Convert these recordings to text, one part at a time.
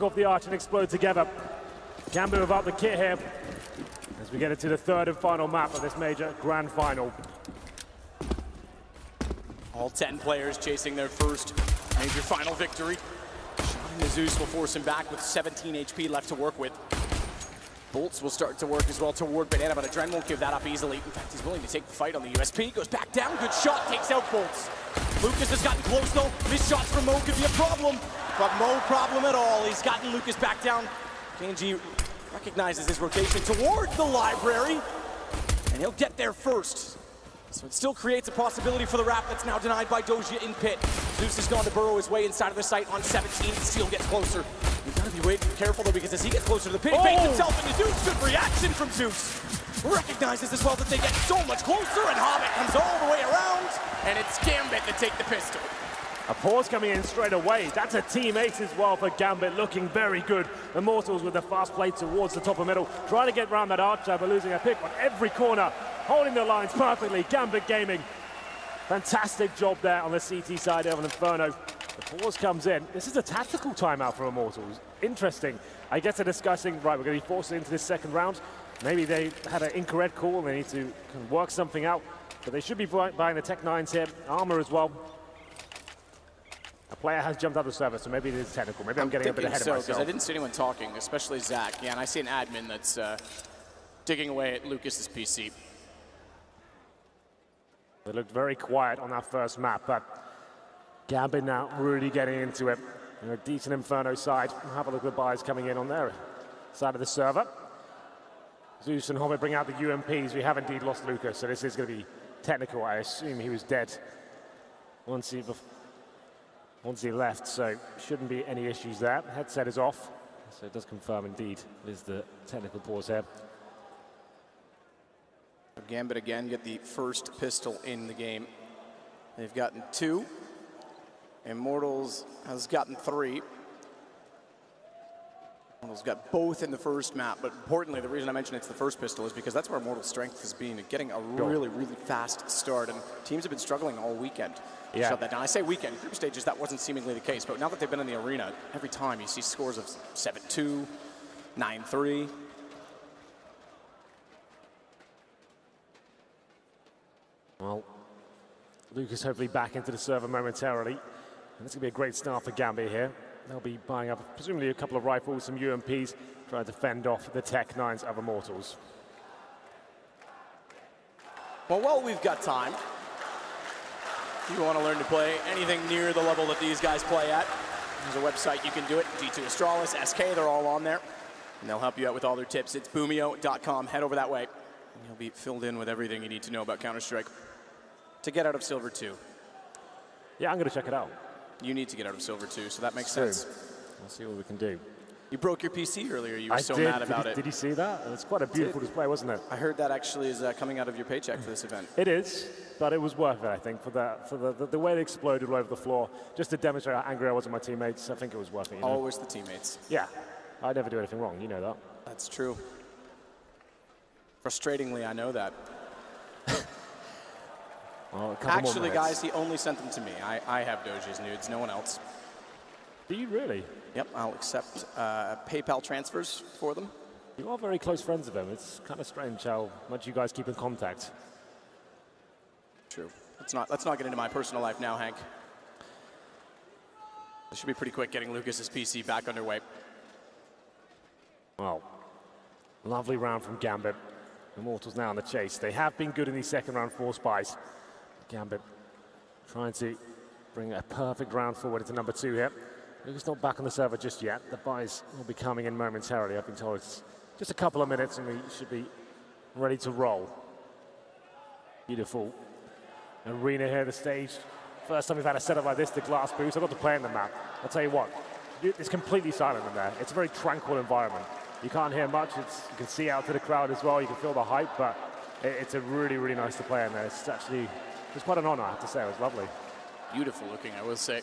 Off the arch and explode together. Gambit without the kit here as we get into the third and final map of this major grand final. All 10 players chasing their first major final victory. Shine the Zeus will force him back with 17 HP left to work with. Bolts will start to work as well toward Banana, but Adren won't give that up easily. In fact, he's willing to take the fight on the USP. Goes back down, good shot, takes out Bolts. Lucas has gotten close though. Missed shots from Mo could be a problem, but no problem at all. He's gotten Lucas back down. KNG recognizes his rotation towards the library, and he'll get there first. So it still creates a possibility for the wrap that's now denied by Doja in pit. Zeus has gone to burrow his way inside of the site on 17. Steel gets closer. You've got to be waiting careful though, because as he gets closer to the pit, he fakes himself into Zeus. Good reaction from Zeus. Recognizes as well that they get so much closer, and Hobbit comes all the way around, and it's Gambit to take the pistol. A pause coming in straight away. That's a team ace as well for Gambit, looking very good. Immortals with the fast play towards the top of middle, trying to get around that archer, but losing a pick on every corner, holding the lines perfectly. Gambit Gaming, fantastic job there on the CT side of an Inferno. The pause comes in. This is a tactical timeout for Immortals. Interesting. I guess they're discussing, right, we're going to be forced into this second round. Maybe they had an incorrect call and they need to work something out. But they should be buying the Tech 9s here. Armor as well. A player has jumped out the server, so maybe it is technical. Maybe I'm getting a bit ahead of myself. Because I didn't see anyone talking, especially Zach. Yeah, and I see an admin that's digging away at Lucas's PC. They looked very quiet on that first map, but Gambit now really getting into it. A decent Inferno side. We'll have a look at the buys coming in on their side of the server. Zeus and Hobbit bring out the UMPs. We have indeed lost Lucas, so this is going to be technical. I assume he was dead once he left, so shouldn't be any issues there. Headset is off, so it does confirm indeed it is the technical pause here. Gambit again get the first pistol in the game. They've gotten 2. Immortals has gotten 3. Immortals got both in the first map, but importantly, the reason I mention it's the first pistol is because that's where Immortals' strength has been, getting a really, really fast start, and teams have been struggling all weekend. Yeah. Shut that down. I say weekend. Group stages, that wasn't seemingly the case, but now that they've been in the arena, every time you see scores of 7-2, 9-3. Well, Lucas hopefully back into the server momentarily, and this will be a great start for Gambit here. They'll be buying up presumably a couple of rifles, some UMPs, trying to fend off the Tech 9s of Immortals. Well, while we've got time, if you want to learn to play anything near the level that these guys play at, there's a website you can do it. G2 Astralis, SK, they're all on there. And they'll help you out with all their tips. It's boomio.com. Head over that way, and you'll be filled in with everything you need to know about Counter-Strike to get out of Silver 2. Yeah, I'm going to check it out. You need to get out of Silver 2, so that makes sense. We'll see what we can do. You broke your PC earlier. You were so mad about it. Did you see that? It's quite a beautiful display, wasn't it? I heard that actually is coming out of your paycheck for this event. It is, but it was worth it, I think, for the way it exploded all over the floor, just to demonstrate how angry I was at my teammates. I think it was worth it. You know? Always the teammates. Yeah, I never do anything wrong. You know that. That's true. Frustratingly, I know that. Well, actually, guys, he only sent them to me. I have Doja's nudes, no one else. Do you really? Yep, I'll accept PayPal transfers for them. You are very close friends with him. It's kind of strange how much you guys keep in contact. True. Let's not get into my personal life now, Hank. This should be pretty quick getting Lucas's PC back underway. Well, lovely round from Gambit. Immortals now on the chase. They have been good in these second round force buys. Gambit trying to bring a perfect round forward into number 2 here. Lucas not back on the server just yet. The buys will be coming in momentarily. I've been told it's just a couple of minutes and we should be ready to roll. Beautiful arena here, the stage. First time we've had a setup like this, the glass boost. I got to play in the map. I'll tell you what, it's completely silent in there. It's a very tranquil environment. You can't hear much. You can see out to the crowd as well. You can feel the hype, but it's a really, really nice to play in there. It's quite an honor, I have to say. It was lovely. Beautiful looking, I will say.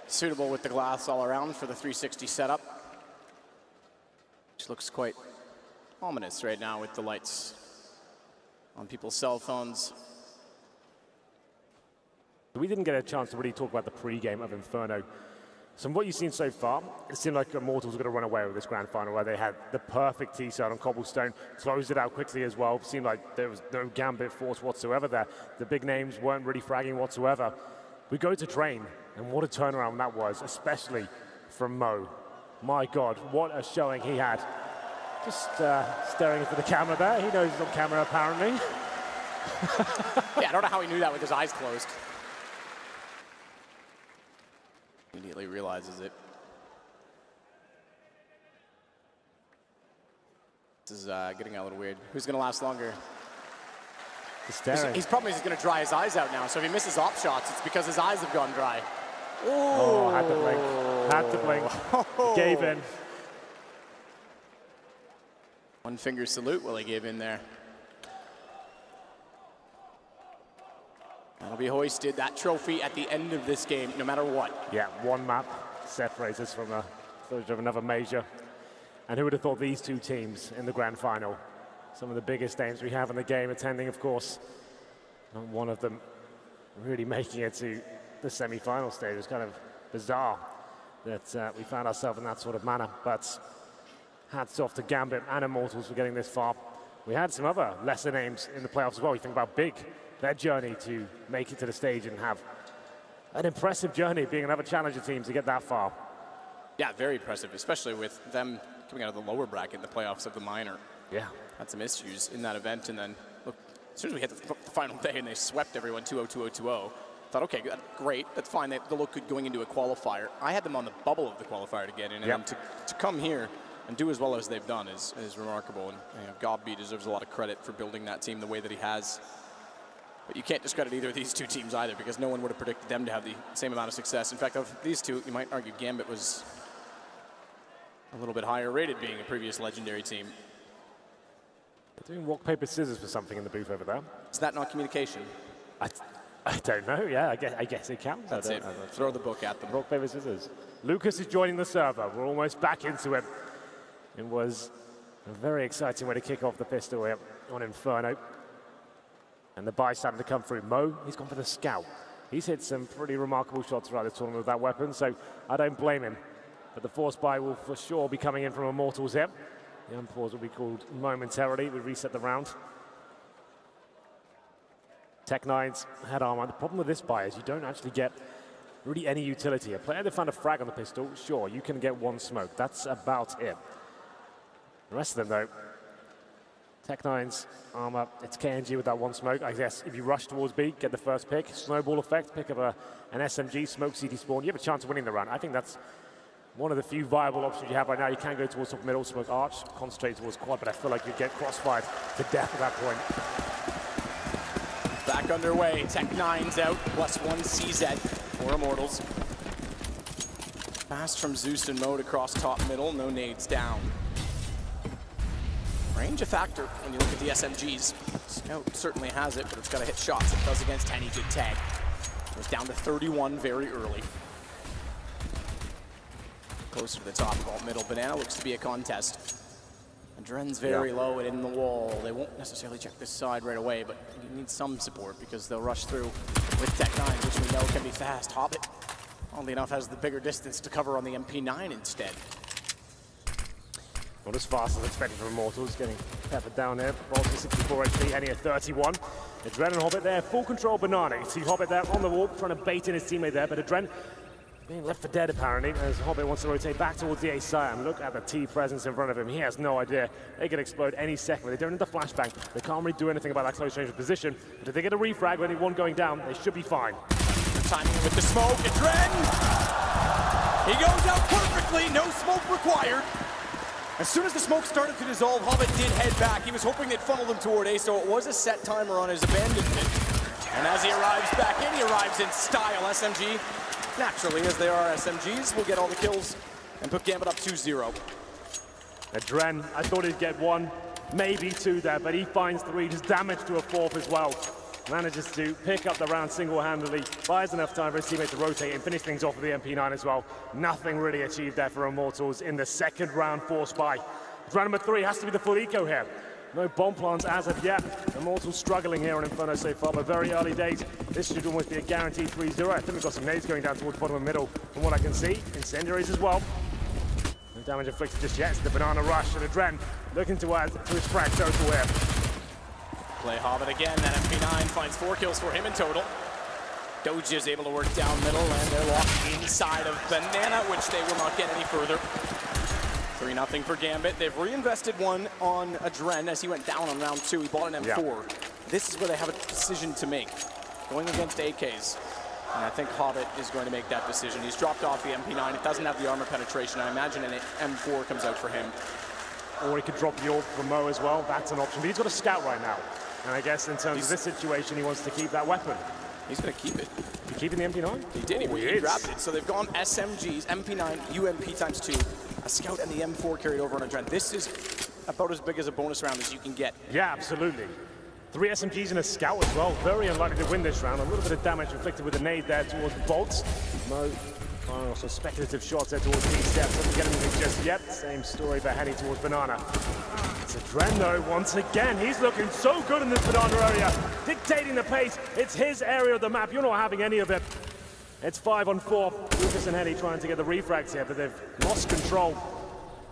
Suitable with the glass all around for the 360 setup. Which looks quite ominous right now with the lights on people's cell phones. We didn't get a chance to really talk about the pre-game of Inferno. So from what you've seen so far, it seemed like Immortals were going to run away with this grand final where they had the perfect tee side on cobblestone, closed it out quickly as well. It seemed like there was no Gambit force whatsoever there. The big names weren't really fragging whatsoever. We go to train, and what a turnaround that was, especially from Mo. My God, what a showing he had. Just staring into the camera there. He knows he's on camera, apparently. Yeah, I don't know how he knew that with his eyes closed. Immediately realizes it. This is getting a little weird. Who's going to last longer? He's probably just going to dry his eyes out now, so if he misses op shots, it's because his eyes have gone dry. Oh, had to blink. Had to blink. Oh. Gave in. One finger salute while he gave in there. That'll be hoisted, that trophy at the end of this game, no matter what. Yeah, one map separates us from a third of another major. And who would have thought these two teams in the grand final? Some of the biggest names we have in the game attending, of course. Not one of them really making it to the semi-final stage. It's kind of bizarre that we found ourselves in that sort of manner. But hats off to Gambit and Immortals for getting this far. We had some other lesser names in the playoffs as well. You think about Big, their journey to make it to the stage and have an impressive journey being another challenger team to get that far. Yeah, very impressive, especially with them coming out of the lower bracket in the playoffs of the minor. Yeah. Had some issues in that event, and then look, as soon as we hit the final day and they swept everyone 2-0, 2-0, 2-0, thought, okay, great, that's fine. They look good going into a qualifier. I had them on the bubble of the qualifier to get in, and then to come here and do as well as they've done is remarkable. And you know, Gambit deserves a lot of credit for building that team the way that he has. But you can't discredit either of these two teams either, because no one would have predicted them to have the same amount of success. In fact, of these two, you might argue Gambit was a little bit higher rated, being a previous legendary team. They're doing rock, paper, scissors for something in the booth over there. Is that not communication? I don't know, yeah, I guess it counts. That's it. Throw the book at them. Rock, paper, scissors. Lucas is joining the server. We're almost back into it. It was a very exciting way to kick off the pistol here on Inferno. And the buy starting to come through. Mo, he's gone for the scout. He's hit some pretty remarkable shots throughout this tournament with that weapon, so I don't blame him. But the force buy will for sure be coming in from Immortals here. The unpause will be called momentarily. We reset the round. Tech9's had armor. The problem with this buy is you don't actually get really any utility. A player that found a frag on the pistol, sure, you can get one smoke. That's about it. The rest of them, though, Tech9's armor, it's KNG with that one smoke. I guess if you rush towards B, get the first pick, snowball effect, pick up an SMG, smoke CT spawn, you have a chance of winning the round. I think that's one of the few viable options you have right now. You can go towards top middle, smoke arch, concentrate towards quad, but I feel like you'd get crossfired to death at that point. Back underway, Tech9's out, +1 CZ for Immortals. Fast from Zeus and Mode across top middle, no nades down. Range a factor when you look at the SMGs. Scout certainly has it, but it's got to hit shots. It does against any good tag. Goes down to 31 very early. Closer to the top of alt middle. Banana looks to be a contest. And Dren's very low and in the wall. They won't necessarily check this side right away, but you need some support because they'll rush through with Tech9, which we know can be fast. Hobbit, oddly enough, has the bigger distance to cover on the MP9 instead. Not as fast as expected from Immortals, getting peppered down there. Bolton 64 HP, Henny at 31. Adren and Hobbit there, full control Banana. You see Hobbit there on the wall, trying to bait in his teammate there, but Adren being left for dead apparently, as Hobbit wants to rotate back towards the A side. And look at the T presence in front of him. He has no idea. They could explode any second. They don't need the flashbang. They can't really do anything about that close range position. But if they get a refrag with only one going down, they should be fine. Timing with the smoke, Adren! He goes out perfectly, no smoke required. As soon as the smoke started to dissolve, Hobbit did head back. He was hoping they'd funnel him toward A, so it was a set timer on his abandonment. And as he arrives back in, he arrives in style. SMG, naturally, as they are SMGs, will get all the kills and put Gambit up 2-0. Adren, I thought he'd get one, maybe two there, but he finds three, just damage to a fourth as well. Manages to pick up the round single-handedly, buys enough time for his teammate to rotate and finish things off with the MP9 as well. Nothing really achieved there for Immortals in the second round force buy. Round number 3 has to be the full eco here. No bomb plants as of yet. Immortals struggling here on Inferno so far, but very early days. This should almost be a guaranteed 3-0. I think we've got some nades going down towards the bottom of the middle from what I can see. Incendiaries as well. No damage inflicted just yet. It's the banana rush and Adren looking to add to his frag total here. Play Hobbit again. That MP9 finds 4 kills for him in total. Doja is able to work down middle, and they're locked inside of Banana, which they will not get any further. 3-0 for Gambit. They've reinvested one on Adren as he went down on round 2. He bought an M4. Yeah. This is where they have a decision to make, going against AKs. And I think Hobbit is going to make that decision. He's dropped off the MP9. It doesn't have the armor penetration. I imagine an M4 comes out for him. Or he could drop the AWP for Mo as well. That's an option. But he's got a scout right now. And I guess in terms of this situation, he wants to keep that weapon. He's going to keep it. You keeping the MP9? He did. He grabbed it. So they've gone SMGs, MP9, UMP ×2, a scout, and the M4 carried over on Adren. This is about as big as a bonus round as you can get. Yeah, absolutely. 3 SMGs and a scout as well. Very unlikely to win this round. A little bit of damage inflicted with a nade there towards Bolts. Mo firing some speculative shots there towards T-Steps. Doesn't get anything just yet. Same story for Henny towards Banana. It's Adren though, once again. He's looking so good in this Banana area. Dictating the pace. It's his area of the map. You're not having any of it. It's 5-on-4. Lucas and Henny trying to get the refrags here, but they've lost control.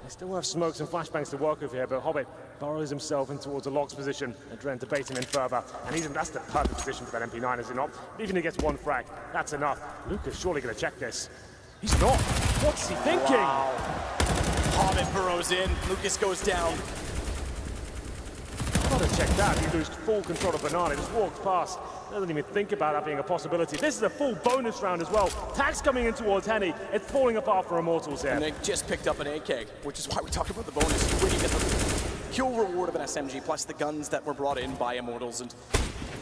They still have smokes and flashbangs to work with here, but Hobbit burrows himself in towards a Logs position. Adren debating him further, and that's the perfect position for that MP9, is it not? Even if he gets one frag, that's enough. Lucas surely going to check this. He's not. What's he thinking? Wow. Hobbit burrows in. Lucas goes down. Gotta check that. He loses full control of Banana. He just walks past. Doesn't even think about that being a possibility. This is a full bonus round as well. Tags coming in towards Henny. It's falling apart for Immortals here. And they just picked up an AK, which is why we talk about the bonus. When you get the kill reward of an SMG, plus the guns that were brought in by Immortals, and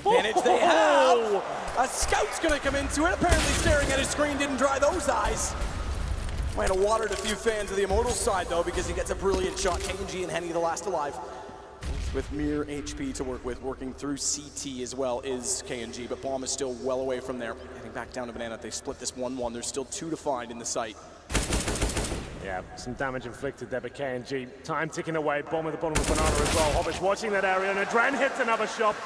advantage they have. A scout's gonna come into it, apparently staring at his screen, didn't dry those eyes. Might have watered a few fans of the Immortals side though, because he gets a brilliant shot. KNG and Henny the last alive. With mere HP to work with, working through CT as well is KNG, but Bomb is still well away from there. Heading back down to Banana, they split this 1-1. There's still 2 to find in the site. Yeah, some damage inflicted there by KNG. Time ticking away, Bomb at the bottom of Banana as well. Hobbit's watching that area, and Adren hits another shot.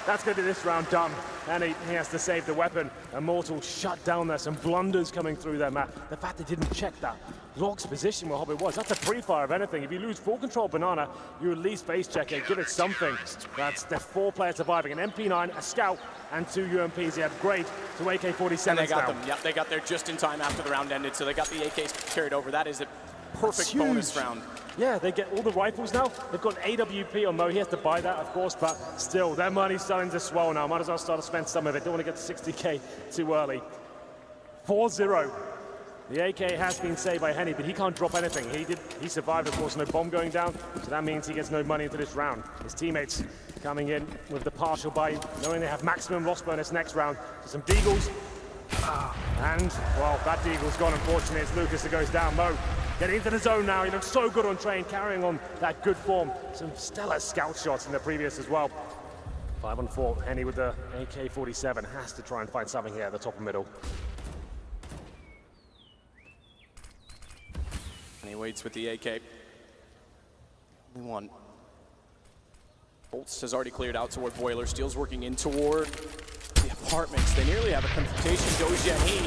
That's going to be this round done. And he has to save the weapon. Immortal shut down there, some blunders coming through their map. The fact they didn't check that Log's position where Hobbit was, that's a pre-fire of anything. If you lose full control Banana, you at least base check it, give it something. That's the 4 players surviving. An MP9, a scout, and 2 UMPs. They upgrade to AK-47 And they got now. them. Yep, they got there just in time after the round ended, so they got the AKs carried over. That is a perfect bonus round. Yeah, they get all the rifles now. They've got AWP on Mo. He has to buy that, of course, but still, their money's starting to swell now. Might as well start to spend some of it. Don't want to get to 60K too early. 4-0. The AK has been saved by Henny, but he can't drop anything. He survived, of course, no bomb going down, so that means he gets no money into this round. His teammates coming in with the partial buy, knowing they have maximum loss bonus next round. So some Deagles, and, well, that Deagle's gone, unfortunately. It's Lucas that goes down. Mo getting into the zone now. He looks so good on train, carrying on that good form. Some stellar scout shots in the previous as well. 5-on-4, Henny with the AK-47 has to try and find something here at the top and middle. And he waits with the AK. Only one. Bolts has already cleared out toward Boiler. Steel's working in toward the apartments. They nearly have a confrontation. Doja and he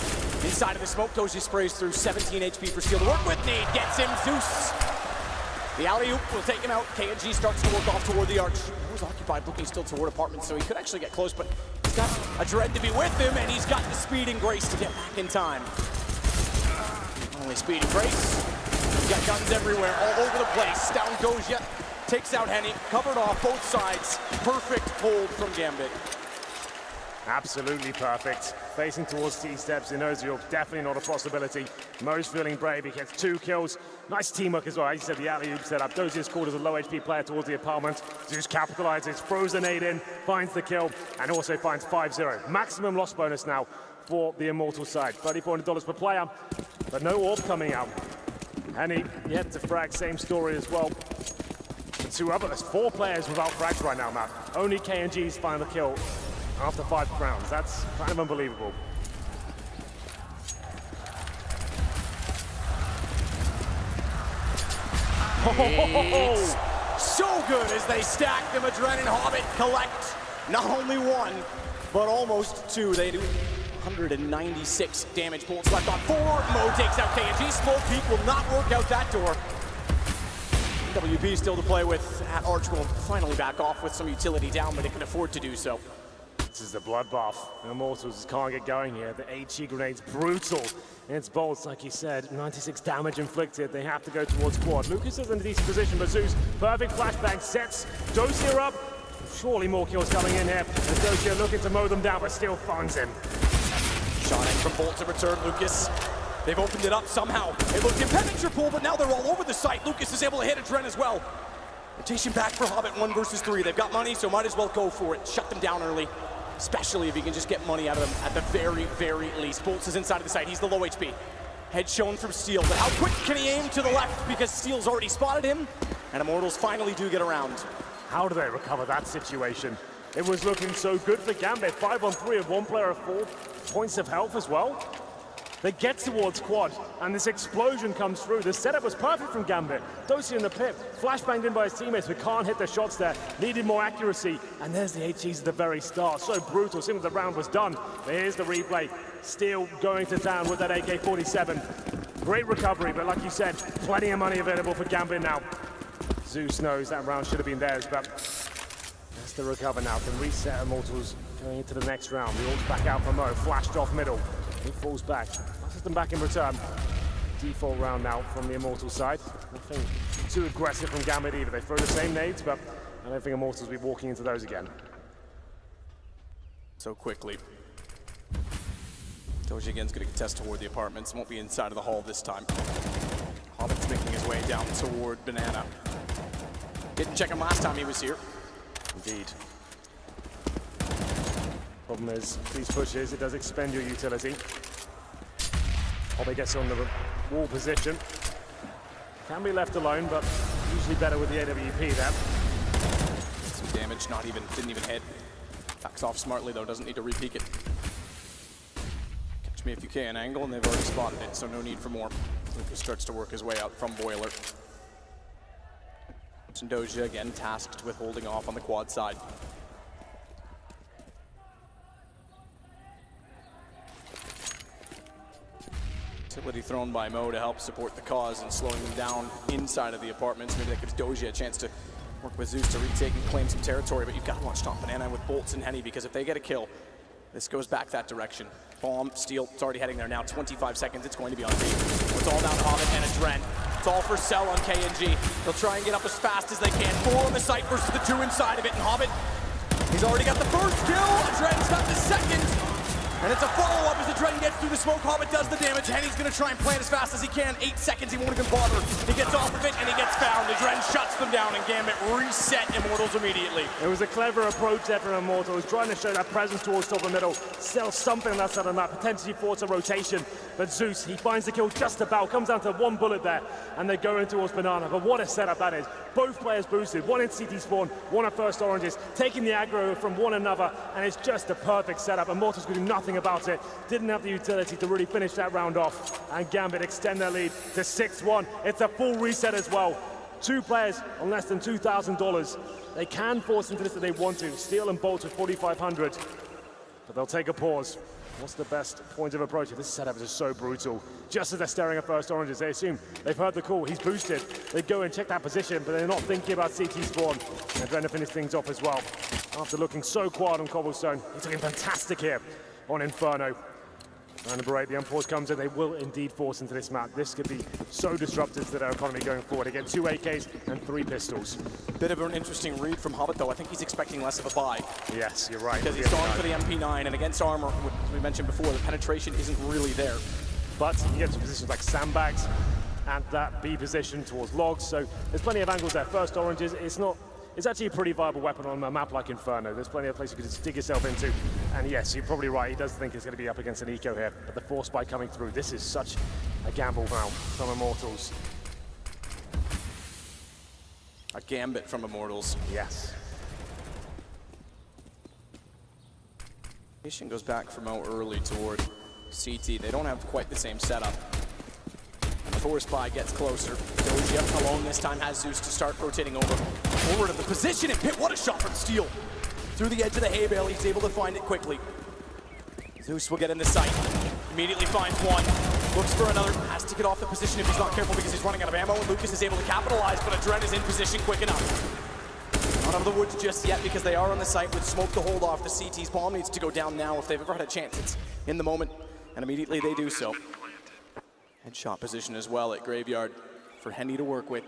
inside of the smoke. Doja sprays through 17 HP for Steel to work with. Nade gets him. Zeus. The alley-oop will take him out. KNG starts to work off toward the arch. He was occupied, looking still toward apartments, so he could actually get close, but he's got a Dread to be with him, and he's got the speed and grace to get back in time. Only speed and grace. He's got guns everywhere, all over the place. Down Doja, takes out Henny, covered off both sides. Perfect hold from Gambit. Absolutely perfect. Facing towards T-Steps in Ozil, definitely not a possibility. Mo's feeling brave, he gets 2 kills. Nice teamwork as well. As you said, the alley-oop setup. Dozier is called as a low HP player towards the apartment. Zeus capitalizes, throws the nade in, finds the kill, and also finds 5-0. Maximum loss bonus now for the Immortal side. $3,400 per player, but no orb coming out. Henny yet to frag, same story as well. There's 4 players without frags right now, Matt. Only KNG's final kill after 5 rounds. That's kind of unbelievable. It's so good as they stack them. Adren and Hobbit collect not only one, but almost two. They do 196 damage. Bolts left on 4. Mo takes out KNG. Smoke Peak will not work out that door. WP still to play with. Arch will finally back off with some utility down, but it can afford to do so. This is the bloodbath. Immortals can't get going here. The HE grenade's brutal. And it's bolts, like you said, 96 damage inflicted. They have to go towards quad. Lucas is in a decent position, but Zeus, perfect flashbang, sets Dozier up. Surely more kills coming in here. And Dozier looking to mow them down, but still finds him. Shot in from Bolt to return Lucas. They've opened it up somehow. It looked impenetrable, but now they're all over the site. Lucas is able to hit Adren as well. Rotation back for Hobbit, 1 versus 3. They've got money, so might as well go for it. Shut them down early, especially if you can just get money out of them at the very, very least. Bolts is inside of the site. He's the low HP. Head shown from Steel, but how quick can he aim to the left because Steel's already spotted him, and Immortals finally do get around. How do they recover that situation? It was looking so good for Gambit. 5 on 3 of 1 player of 4 points of health as well. They get towards quad, and this explosion comes through. The setup was perfect from Gambit. Dozier in the pit, flashbanged in by his teammates, but can't hit the shots there. Needed more accuracy, and there's the HEs at the very start. So brutal, seemed like the round was done. But here's the replay. Steel going to town with that AK-47. Great recovery, but like you said, plenty of money available for Gambit now. Zeus knows that round should have been theirs, but that's the recover now. Can reset Immortals going into the next round. The ult's back out for Mo, flashed off middle. He falls back, passes them back in return. Default round now from the Immortals side. Nothing too aggressive from Gambit either. They throw the same nades, but I don't think Immortals will be walking into those again. So quickly. Doji again's going to contest toward the apartments. Won't be inside of the hall this time. Hobbit's making his way down toward Banana. Didn't check him last time he was here. Indeed. Problem is, these pushes, it does expend your utility. Hobbit gets on the wall position. Can be left alone, but usually better with the AWP there. Some damage, didn't even hit. Backs off smartly though, doesn't need to re-peek it. Catch me if you can angle, and they've already spotted it, so no need for more. Lucas starts to work his way out from Boiler. Doja again tasked with holding off on the quad side. Utility thrown by Mo to help support the cause and slowing them down inside of the apartments. Maybe that gives Doja a chance to work with Zeus to retake and claim some territory, but you've got to watch Top Banana with Bolts and Henny, because if they get a kill, this goes back that direction. Bomb, Steel, it's already heading there now. 25 seconds, it's going to be on B. It's all down to Hobbit and Adren. It's all for Cell on KNG. They'll try and get up as fast as they can. 4 on the site versus the 2 inside of it, and Hobbit, he's already got the first kill. Adren's got the second. And it's a follow-up as Adren gets through the smoke. Hobbit does the damage. Henny's going to try and plant as fast as he can. 8 seconds, he won't even bother. He gets off of it, and he gets found. Adren shuts them down, and Gambit reset Immortals immediately. It was a clever approach there from Immortals, trying to show that presence towards top of middle, sell something on that side of the map, potentially force a rotation. But Zeus, he finds the kill just about, comes down to 1 bullet there, and they're going towards Banana. But what a setup that is. Both players boosted, 1 in CT spawn, 1 at first oranges, taking the aggro from one another, and it's just a perfect setup. Immortals could do nothing about it. Didn't have the utility to really finish that round off, and Gambit extend their lead to 6-1. It's a full reset as well. 2 players on less than $2,000. They can force into this if they want to. Steel and Bolt with 4,500, but they'll take a pause. What's the best point of approach? This setup is just so brutal. Just as they're staring at first oranges, they assume they've heard the call. He's boosted. They go and check that position, but they're not thinking about CT spawn. They're trying to finish things off as well. After looking so quiet on Cobblestone, he's looking fantastic here on Inferno. And number 8, the unpause comes in. They will indeed force into this map. This could be so disruptive to their economy going forward. They get 2 AKs and 3 pistols. Bit of an interesting read from Hobbit, though. I think he's expecting less of a buy. Yes, you're right. Because he's going for the MP9, and against armor, as we mentioned before, the penetration isn't really there. But you get to positions like sandbags and that B position towards logs. So there's plenty of angles there. First oranges, it's actually a pretty viable weapon on a map like Inferno. There's plenty of places you can just dig yourself into. And yes, you're probably right. He does think it's going to be up against an eco here. But the force spike coming through, this is such a gamble now from Immortals. A Gambit from Immortals. Yes. Mission goes back from out early toward CT. They don't have quite the same setup. Force Spy gets closer. Doja alone this time has Zeus to start rotating over. Forward of the position, and Pitt, what a shot from Steele. Through the edge of the hay bale, he's able to find it quickly. Zeus will get in the sight. Immediately finds one. Looks for another. Has to get off the position if he's not careful because he's running out of ammo. And Lucas is able to capitalize, but Adren is in position quick enough. Not out of the woods just yet because they are on the site with smoke to hold off. The CT's bomb needs to go down now. If they've ever had a chance, it's in the moment. And immediately they do so. Headshot position as well at Graveyard for Henny to work with.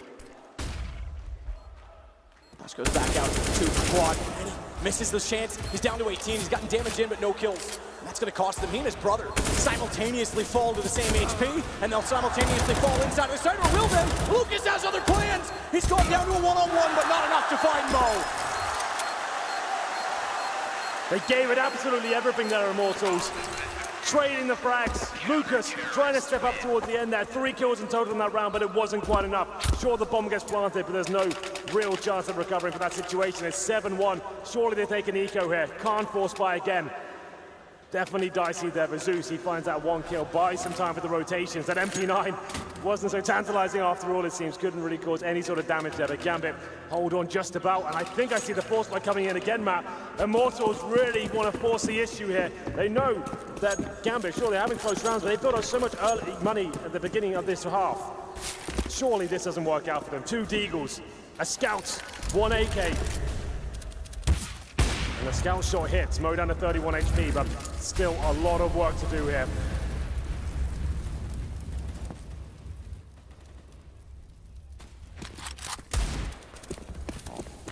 Flash goes back out to quad. Henny misses the chance. He's down to 18. He's gotten damage in, but no kills. And that's going to cost them. He and his brother simultaneously fall to the same HP, and they'll simultaneously fall inside of the site. Or will then? Lucas has other plans. He's gone down to a one-on-one, but not enough to find Mo. They gave it absolutely everything there, Immortals. Trading the frags. Lucas trying to step up towards the end there. 3 kills in total in that round, but it wasn't quite enough. Sure, the bomb gets planted, but there's no real chance of recovering from that situation. It's 7-1. Surely they take an eco here. Can't force by again. Definitely dicey there for Zeus. He finds that 1 kill, buys some time for the rotations. That MP9 wasn't so tantalizing after all, it seems. Couldn't really cause any sort of damage there, but Gambit hold on just about. And I think I see the force by coming in again, Matt. Immortals really want to force the issue here. They know that Gambit, sure, they're having close rounds, but they've built up so much early money at the beginning of this half. Surely this doesn't work out for them. 2 Deagles, a Scout, 1 AK. And the Scout shot hits, Mo down to 31 HP, but still a lot of work to do here.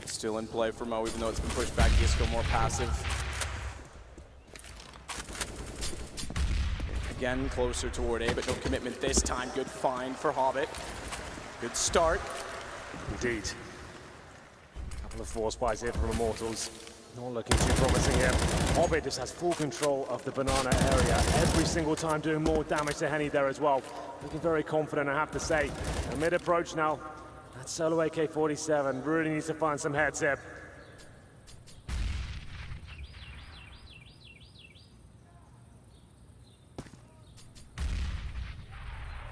Still in play for Mo, even though it's been pushed back. Disco more passive. Again, closer toward A, but no commitment this time. Good find for Hobbit. Good start. Indeed. A couple of force buys here from Immortals. Not looking too promising here. Hobbit just has full control of the banana area every single time, doing more damage to Henny there as well. Looking very confident, I have to say. A mid-approach now. That solo AK-47 really needs to find some heads here.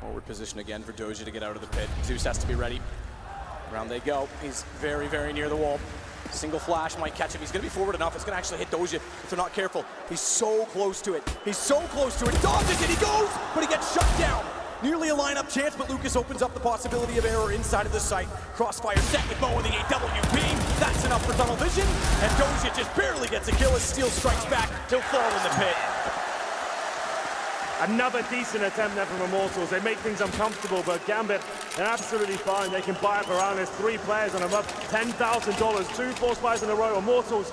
Forward position again for Doja to get out of the pit. Zeus has to be ready. Around they go. He's very, very near the wall. Single flash might catch him. He's going to be forward enough. It's going to actually hit Doja if they're not careful. He's so close to it. He's so close to it. Dodges it. He goes, but he gets shut down. Nearly a lineup chance, but Lucas opens up the possibility of error inside of the site. Crossfire set with Mo in the AW beam. That's enough for tunnel vision. And Doja just barely gets a kill as Steele strikes back. He'll fall in the pit. Another decent attempt there from Immortals. They make things uncomfortable, but Gambit, they're absolutely fine. They can buy up around. There's 3 players on them up $10,000. 2 force buys in a row. Immortals,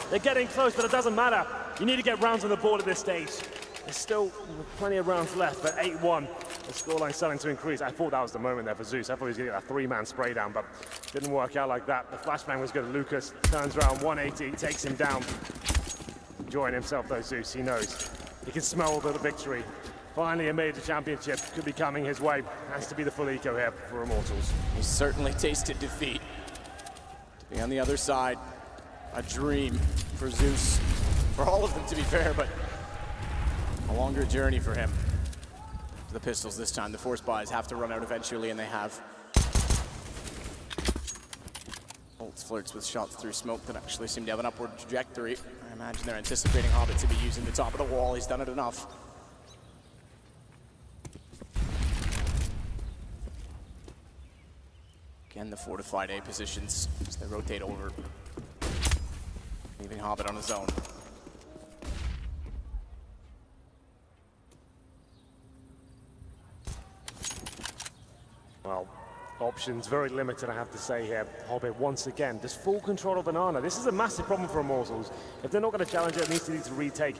they're getting close, but it doesn't matter. You need to get rounds on the board at this stage. There's still plenty of rounds left, but 8-1. The scoreline's starting to increase. I thought that was the moment there for Zeus. I thought he was going to get a 3-man spray down, but didn't work out like that. The flashbang was good. Lucas turns around 180, takes him down. Enjoying himself though, Zeus. He knows. He can smell the victory. Finally a major championship could be coming his way. Has to be the full eco here for Immortals. He certainly tasted defeat. To be on the other side, a dream for Zeus. For all of them, to be fair, but a longer journey for him. The pistols this time. The force buys have to run out eventually, and they have. Bolts flirts with shots through smoke that actually seem to have an upward trajectory. I imagine they're anticipating Hobbit to be using the top of the wall. He's done it enough. Again, the fortified A positions as they rotate over, leaving Hobbit on his own. Well, options very limited, I have to say here. Hobbit, once again, just full control of Banana. This is a massive problem for Immortals. If they're not going to challenge it, it needs to retake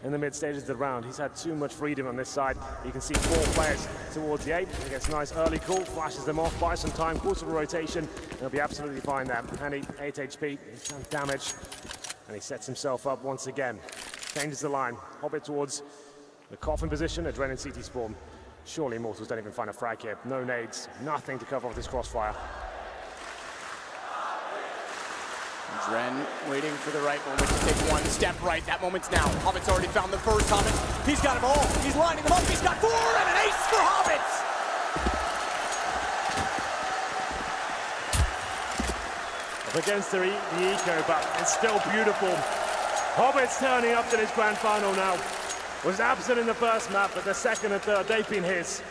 in the mid stages of the round. He's had too much freedom on this side. You can see 4 players towards the 8. He gets a nice early call, flashes them off, buys some time, calls for a rotation. He'll be absolutely fine there. Henny, 8 HP, he's done damage, and he sets himself up once again. Changes the line. Hobbit towards the coffin position, Adren and CT spawn. Surely Immortals don't even find a frag here. No nades, nothing to cover off this crossfire. Adren waiting for the right moment to take one step right. That moment's now. Hobbit's already found the first Hobbit. He's got them all. He's lining them up. He's got 4 and an ace for Hobbit. against the eco, but it's still beautiful. Hobbit's turning up to this grand final now. Was absent in the first map, but the second and third, they've been his.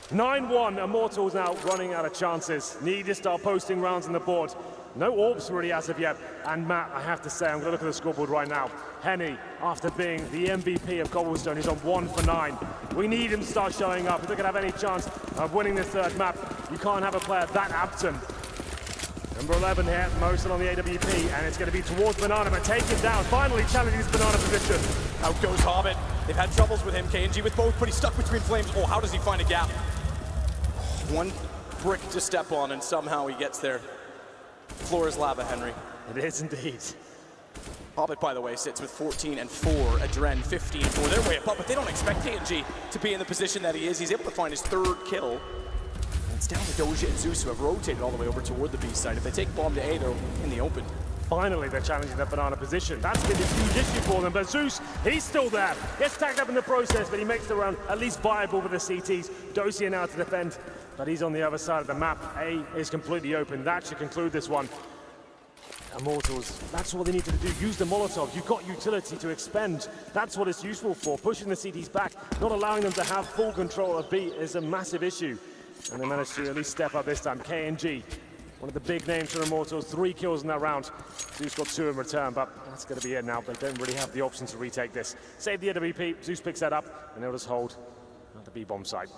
9-1, Immortals now running out of chances. Need to start posting rounds on the board. No orbs really as of yet. And Matt, I have to say, I'm going to look at the scoreboard right now. Henny, after being the MVP of Cobblestone, is on 1 for 9. We need him to start showing up. If they're going to have any chance of winning this third map, you can't have a player that absent. Number 11 here, Mosin on the AWP, and it's going to be towards Banana, but taken down, finally challenging his Banana position. Out goes Hobbit. They've had troubles with him, KNG with both, but he's stuck between flames. Oh, how does he find a gap? One brick to step on, and somehow he gets there. Floor is lava, Henry. It is indeed. Hobbit, by the way, sits with 14 and 4. Adren 15 and 4. They're way up, but they don't expect KNG to be in the position that he is. He's able to find his third kill. It's down to Doja and Zeus, who have rotated all the way over toward the B side. If they take bomb to A, they're in the open. Finally, they're challenging their Banana position. That's been a huge issue for them, but Zeus, he's still there. Gets tagged up in the process, but he makes the run at least viable with the CTs. Dosia now to defend, but he's on the other side of the map. A is completely open. That should conclude this one. Immortals, that's what they need to do. Use the Molotov. You've got utility to expend. That's what it's useful for. Pushing the CTs back, not allowing them to have full control of B is a massive issue. And they managed to at least step up this time. KNG, one of the big names for Immortals, 3 kills in that round. Zeus got 2 in return, but that's going to be it now. They don't really have the option to retake this. Save the AWP, Zeus picks that up, and they'll just hold at the B-bomb site.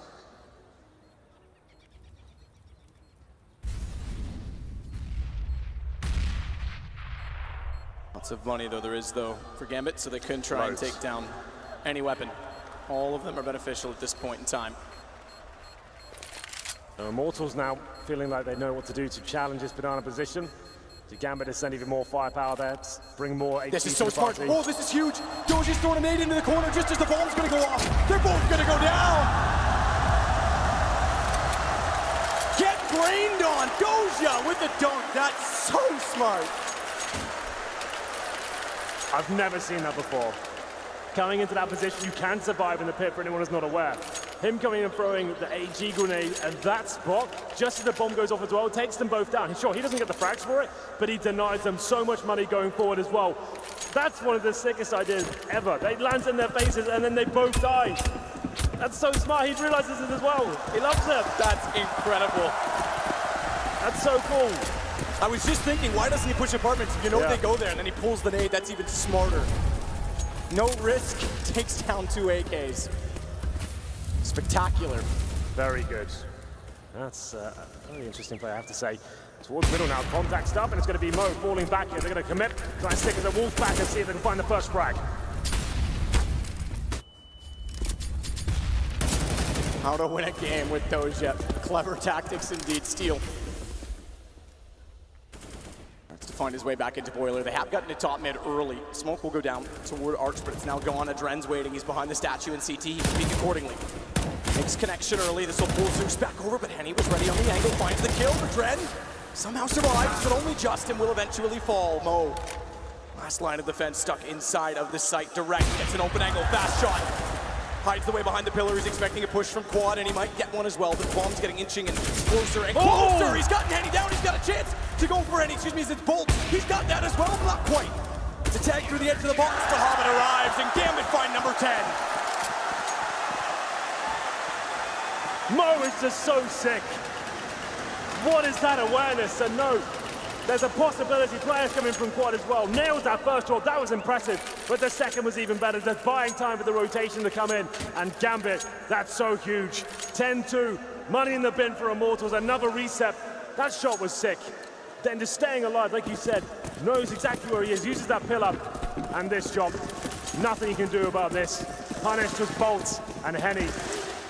Lots of money, though, there is, for Gambit, so they couldn't try and take down any weapon. All of them are beneficial at this point in time. So Immortals now feeling like they know what to do to challenge this Banana position. To Gambit to send even more firepower there, to bring more HP. This is so smart. Oh, this is huge. Doja's throwing a nade into the corner just as the bomb's going to go off. They're both going to go down. Get brained on. Doja with the dunk. That's so smart. I've never seen that before. Coming into that position, you can survive in the pit for anyone who's not aware. Him coming and throwing the AG grenade at that spot, just as the bomb goes off as well, takes them both down. Sure, he doesn't get the frags for it, but he denies them so much money going forward as well. That's one of the sickest ideas ever. They land in their faces and then they both die. That's so smart. He realizes it as well. He loves it. That's incredible. That's so cool. I was just thinking, why doesn't he push apartments? You know they go there, and then he pulls the nade. That's even smarter. No risk, takes down 2 AKs. Spectacular. Very good. That's a very interesting play, I have to say. Towards middle now, contact's up, and it's going to be Mo falling back here. They're going to commit, try and stick as a wolf back and see if they can find the first frag. How to win a game with Doja. Clever tactics indeed. Steal. To find his way back into Boiler. They have gotten to top mid early. Smoke will go down toward Arch, but it's now gone. Adren's waiting. He's behind the statue in CT. He can peek accordingly. Makes connection early. This will pull Zeus back over, but Henny was ready on the angle. Finds the kill. Adren somehow survives, but only just and will eventually fall. Mo, last line of defense, stuck inside of the site. Direct gets an open angle. Fast shot. Hides the way behind the pillar. He's expecting a push from Quad, and he might get one as well. The bomb's getting inching and closer and closer. Oh! He's gotten Henny down. He's got a chance to go for Henny. Excuse me, it's Bolt. He's got that as well. Not quite. It's a tag through the edge of the box. The Hobbit arrives, and Gambit find number 10. Mo is just so sick. What is that awareness? And no, there's a possibility players coming from Quad as well. Nailed that first drop, that was impressive. But the second was even better, just buying time for the rotation to come in. And Gambit, that's so huge. 10-2, money in the bin for Immortals, another reset. That shot was sick. Then just staying alive, like you said, knows exactly where he is, uses that pillar. And this job, nothing he can do about this. Punished was Bolt and Henny.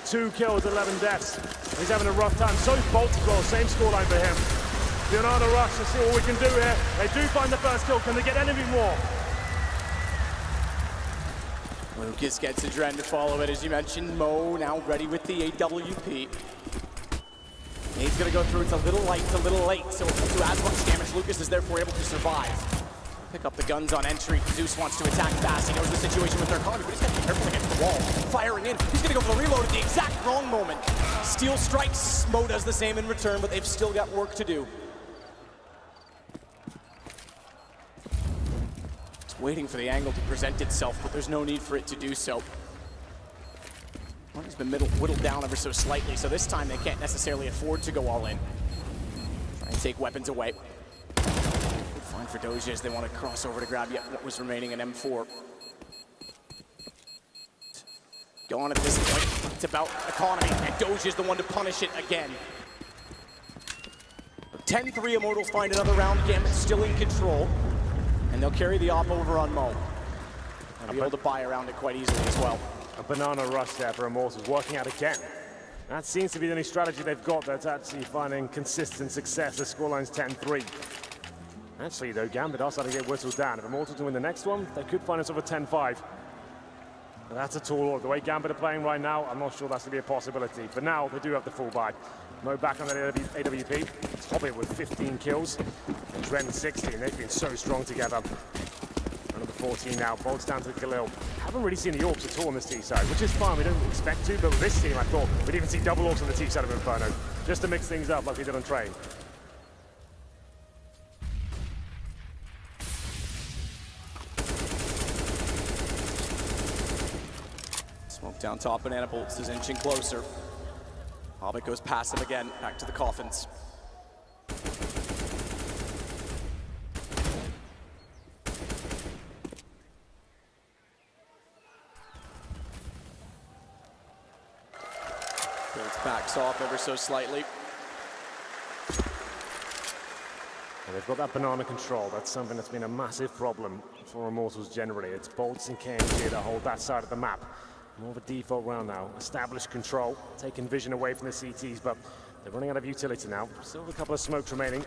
2 kills, 11 deaths. He's having a rough time. So's Bolt as well, same scoreline for him. Leonardo rush to see what we can do here. They do find the first kill. Can they get anything more? Lucas gets Adren to follow it. As you mentioned, Mo now ready with the AWP. He's going to go through. It's a little light, it's a little late. So to as much damage, Lucas is therefore able to survive. Pick up the guns on entry. Zeus wants to attack fast. He knows the situation with their economy, but he's got to be careful against the wall. Firing in. He's going to go for the reload at the exact wrong moment. Steel strikes. Mo does the same in return, but they've still got work to do. waiting for the angle to present itself, but there's no need for it to do so. He's been whittled down ever so slightly, so this time they can't necessarily afford to go all in. Try and take weapons away. Fine for Doja as they want to cross over to grab yet what was remaining in M4. Go on at this point. It's about economy, and Doja is the one to punish it again. 10-3, Immortals find another round. Gambit still in control, and they'll carry the op over on Mo. They'll be able to buy around it quite easily as well. A banana rush there for Immortals, working out again. That seems to be the only strategy they've got that's actually finding consistent success. The scoreline's 10-3. Actually, though, Gambit are starting to get whistled down. If Immortals win the next one, they could find us over 10-5. But that's a tall order. The way Gambit are playing right now, I'm not sure that's going to be a possibility. For now, they do have the full buy. Mo back on that AWP. Hobbit with 15 kills. And Dren 16. They've been so strong together. Number 14 now, bolts down to Khalil. Haven't really seen the AWPs at all on this T side, which is fine, we don't expect to, but with this team I thought we'd even see double AWPs on the T side of Inferno, just to mix things up like we did on Train. Smoke down top, Banana Bolts is inching closer. Hobbit goes past him again, back to the coffins. Backs off ever so slightly. And they've got that banana control. That's something that's been a massive problem for Immortals generally. It's Bolts and KNG that hold that side of the map. More of a default round now. Established control, taking vision away from the CTs, but they're running out of utility now. Still have a couple of smokes remaining.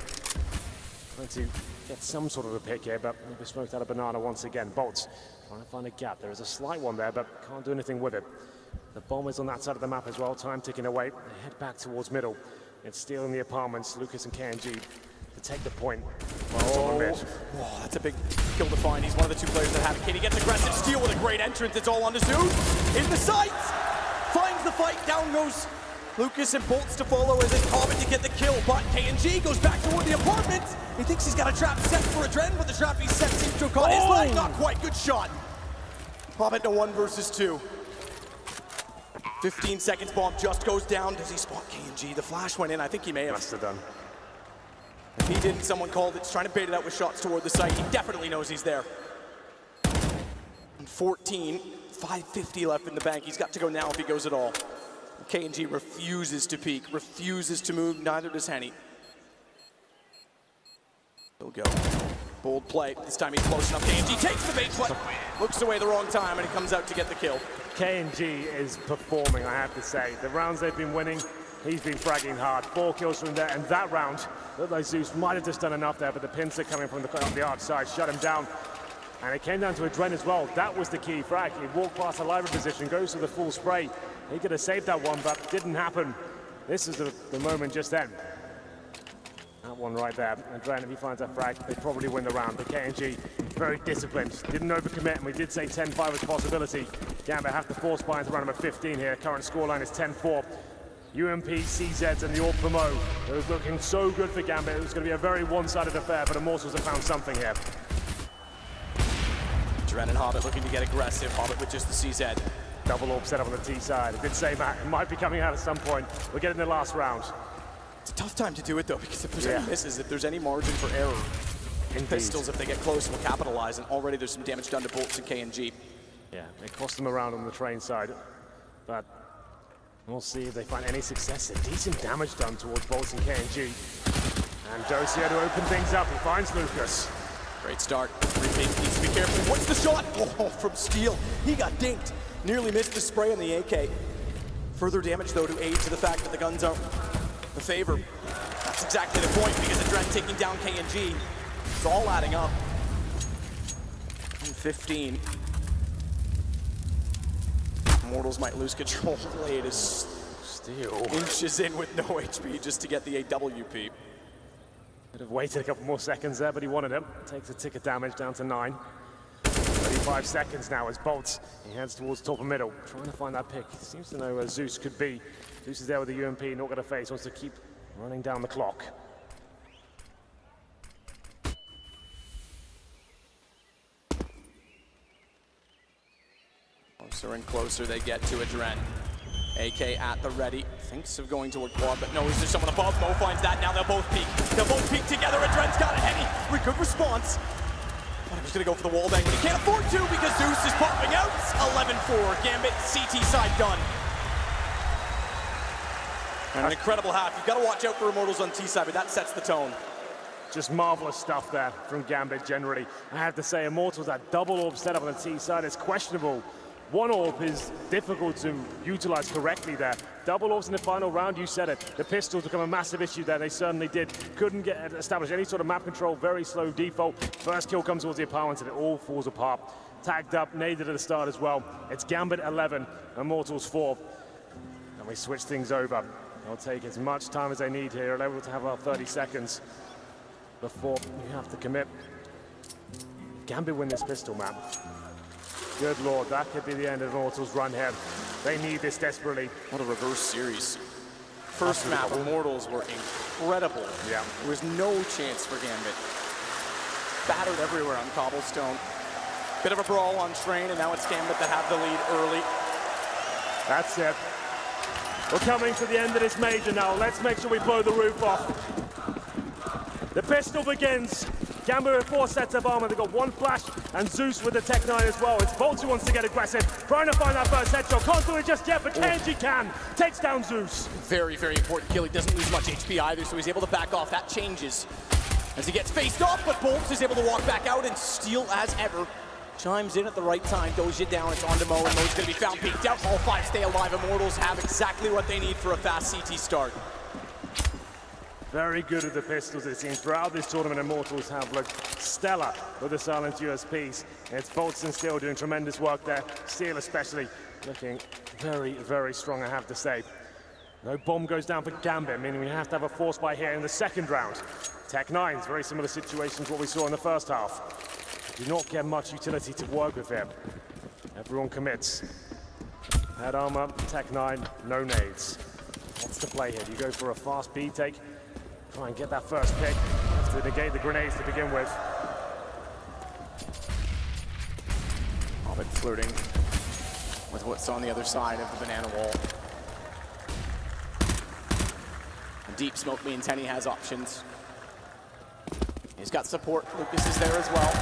Trying to get some sort of a pick here, but they've smoked out a banana once again. Bolts trying to find a gap. There is a slight one there, but can't do anything with it. The bomb is on that side of the map as well, time ticking away. They head back towards middle. It's stealing the apartments, Lucas and KNG to take the point. Oh, that's a big kill to find. He's one of the two players that have it. Can he get aggressive? Steal with a great entrance. It's all on the Zeus. In the sights. Finds the fight. Down goes Lucas and Bolts to follow as it's Hobbit to get the kill. But KNG goes back toward the apartments. He thinks he's got a trap set for a Dren, but the trap he set seems to have caught his leg. Not quite. Good shot. Hobbit to 1 versus 2. 15 seconds, bomb just goes down. Does he spot KNG? The flash went in. I think he may have. Must have done. If he didn't, someone called it. He's trying to bait it out with shots toward the site. He definitely knows he's there. And 14, 550 left in the bank. He's got to go now if he goes at all. KNG refuses to peek, refuses to move. Neither does Henny. He'll go. Bold play. This time he's close enough. KNG takes the bait, but looks away the wrong time, and he comes out to get the kill. KNG is performing, I have to say. The rounds they've been winning, he's been fragging hard. 4 kills from there, and that round, looked like Zeus might have just done enough there, but the pincer coming from the arch side shut him down. And it came down to a Dren as well. That was the key frag. He walked past the library position, goes to the full spray. He could have saved that one, but didn't happen. This is the moment just then. That one right there. And Dren, if he finds that frag, they probably win the round. But KNG, very disciplined, didn't overcommit, and we did say 10-5 was a possibility. Gambit have to force buy into round number 15 here. Current scoreline is 10-4. UMP, CZs, and the AWP for Mo. It was looking so good for Gambit. It was going to be a very one-sided affair, but Immortals have found something here. Dren and Hobbit looking to get aggressive. Hobbit with just the CZ. Double AWP set up on the T side. I did say, Matt, it might be coming out at some point. We're getting the last round. It's a tough time to do it, though, because if there's any misses, if there's any margin for error, Pistols, if they get close, will capitalize, and already there's some damage done to Bolts and KNG. Yeah, it cost them around on the train side, but we'll see if they find any success. A decent damage done towards Bolts and KNG. And Dosia to open things up. He finds Lucas. Great start. Repeat, needs to be careful. What's the shot? Oh, from Steel. He got dinked. Nearly missed the spray on the AK. Further damage, though, to aid to the fact that the guns are the favor. That's exactly the point, because the Dren taking down KNG. It's all adding up. 15. Immortals might lose control. Blade is Steel inches in with no HP just to get the AWP. Could have waited a couple more seconds there, but he wanted him. Takes a tick of damage down to 9. 35 seconds now as Bolts. He heads towards top of middle, trying to find that pick. Seems to know where Zeus could be. Zeus is there with the UMP, not going to face, wants to keep running down the clock. Closer and closer they get to Adren. AK at the ready, thinks of going toward quad, but no, is there someone above? Mo finds that, now they'll both peek. They'll both peek together, Adren's got it, Henny, good response. Thought he was gonna go for the wall bang, but he can't afford to because Zeus is popping out. 11-4, Gambit, CT side done. And an incredible half. You've got to watch out for Immortals on T side, but that sets the tone. Just marvelous stuff there from Gambit generally. I have to say, Immortals, that double orb setup on the T side is questionable. One orb is difficult to utilize correctly there. Double orbs in the final round, you said it. The pistols become a massive issue there, they certainly did. Couldn't establish any sort of map control, very slow default. First kill comes towards the opponent and it all falls apart. Tagged up, naded at the start as well. It's Gambit 11, Immortals 4. And we switch things over. They'll take as much time as they need here. They're able to have about 30 seconds before you have to commit. Gambit win this pistol map. Good lord, that could be the end of Immortals' run here. They need this desperately. What a reverse series. First map, Immortals were incredible. Yeah. There was no chance for Gambit. Battered everywhere on cobblestone. Bit of a brawl on Train, and now it's Gambit that have the lead early. That's it. We're coming to the end of this major now. Let's make sure we blow the roof off. The pistol begins. Gambit with 4 sets of armor. They've got 1 flash and Zeus with the Tech 9 as well. It's Bolt who wants to get aggressive. Trying to find that first headshot. Can't do it just yet, but Kenji can. Takes down Zeus. Very, very important kill. He doesn't lose much HP either, so he's able to back off. That changes as he gets faced off, but Bolts is able to walk back out and steal as ever. Chimes in at the right time, dozies it down, it's on to Mo, and Mo's going to be found peeked out. All 5 stay alive. Immortals have exactly what they need for a fast CT start. Very good at the pistols, it seems. Throughout this tournament, Immortals have looked stellar with the silent USPs. It's Bolts and Steel doing tremendous work there. Steel especially looking very, very strong, I have to say. No bomb goes down for Gambit, meaning we have to have a force buy here in the second round. Tech 9's very similar situation to what we saw in the first half. Do not get much utility to work with here. Everyone commits. Head armor, Tech 9, no nades. What's the play here? Do you go for a fast B take? Try and get that first pick. Have to negate the grenades to begin with. Gambit flirting with what's on the other side of the banana wall. And deep smoke means Henny has options. He's got support. Lucas is there as well.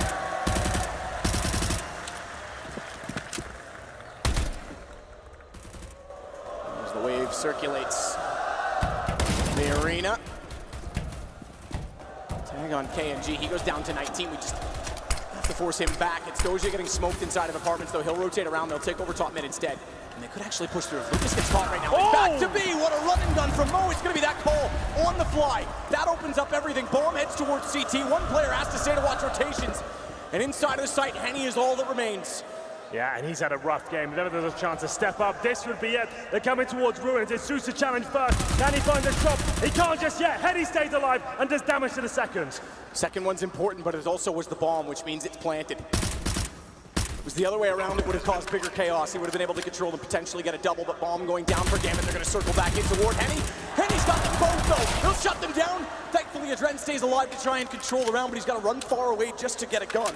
As the wave circulates the arena. Tag on KNG. He goes down to 19. We just have to force him back. It's Doja getting smoked inside of apartments, though. He'll rotate around. They'll take over top mid instead. And they could actually push through. If Lucas gets caught right now, it's back to B. What a run and gun from Mo. It's going to be that call on the fly. That opens up everything. Bomb heads towards CT. One player has to stay to watch rotations. And inside of the site, Henny is all that remains. Yeah, and he's had a rough game. If ever there's a chance to step up, this would be it. They're coming towards Ruins. It's Zeus to challenge first. Can he find the shot? He can't just yet. Henny stays alive and does damage to the second. Second one's important, but it also was the bomb, which means it's planted. If it was the other way around, it would have caused bigger chaos. He would have been able to control and potentially get a double, but bomb going down for Gambit. They're going to circle back in toward Henny. Henny's got them both, though. He'll shut them down. Thankfully, Adren stays alive to try and control the round, but he's got to run far away just to get a gun.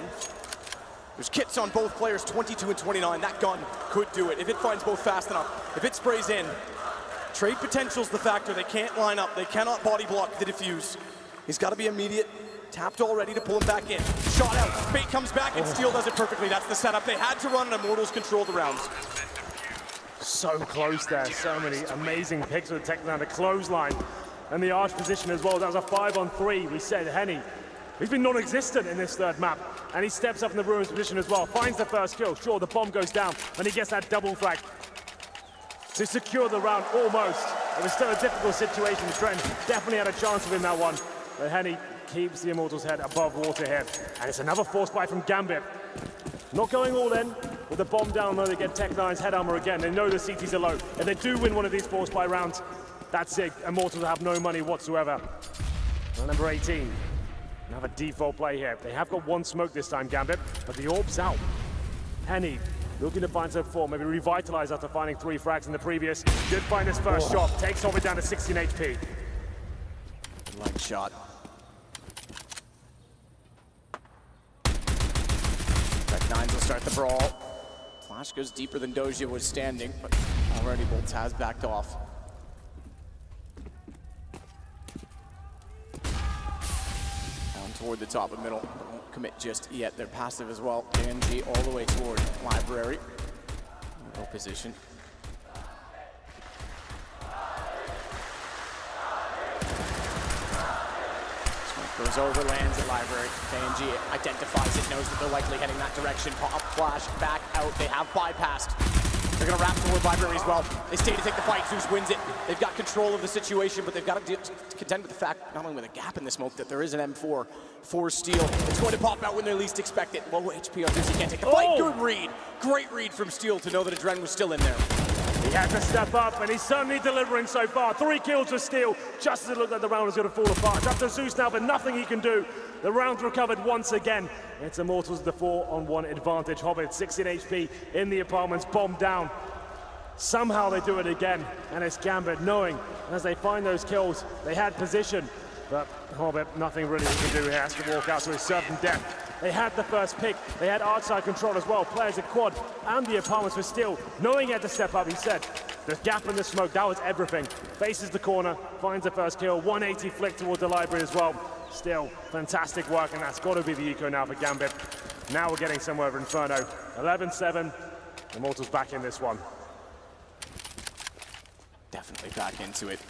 There's kits on both players, 22 and 29. That gun could do it if it finds both fast enough. If it sprays in, trade potential's the factor. They can't line up. They cannot body block the defuse. He's got to be immediate. Tapped already to pull him back in. Shot out. Bait comes back, and Steel does it perfectly. That's the setup. They had to run, and Immortals control the rounds. So close there. So many amazing picks with the Tech 9, the clothesline, and the arch position as well. That was a 5-on-3. We said Henny. He's been non-existent in this third map, and he steps up in the Ruins position as well. Finds the first kill. Sure, the bomb goes down, and he gets that double flag to secure the round almost. It was still a difficult situation. Trent definitely had a chance to win that one, but Henny keeps the Immortals' head above water here. And it's another force buy from Gambit. Not going all in. With the bomb down, though, they get Tech 9's head armor again. They know the CTs are low. If they do win one of these force buy rounds, that's it. Immortals have no money whatsoever. And number 18. Another default play here. They have got 1 smoke this time, Gambit, but the orb's out. Henny looking to find some form, maybe revitalize after finding 3 frags in the previous. Did find his first shot. Takes Orbit down to 16 HP. Light shot. Tech 9s will start the brawl. Flash goes deeper than Doja was standing, but already Bolts has backed off. On toward the top of middle, but won't commit just yet. They're passive as well. KNG all the way toward Library. Middle position. Goes over, lands at Library. KNG identifies it, knows that they're likely heading that direction. Pop, flash, back out. They have bypassed. They're going to wrap toward Library as well. They stay to take the fight. Zeus wins it. They've got control of the situation, but they've got to contend with the fact, not only with a gap in the smoke, that there is an M4 for Steel. It's going to pop out when they least expect it. Low HP on Zeus. He can't take the fight. Good read. Great read from Steel to know that Adren was still in there. He had to step up, and he's certainly delivering so far. 3 kills for Steel, just as it looked like the round was going to fall apart. It's up to Zeus now, but nothing he can do. The round's recovered once again. It's Immortals the 4-on-1 advantage. Hobbit, 16 HP in the apartments, bombed down. Somehow they do it again, and it's Gambit knowing as they find those kills, they had position, but Hobbit, nothing really he can do here. Has to walk out to his certain death. They had the first pick, they had outside control as well. Players at quad and the apartments were still knowing he had to step up. He said, the gap in the smoke, that was everything. Faces the corner, finds the first kill, 180 flick towards the Library as well. Still, fantastic work, and that's got to be the eco now for Gambit. Now we're getting somewhere with Inferno. 11-7, Immortals back in this one. Definitely back into it.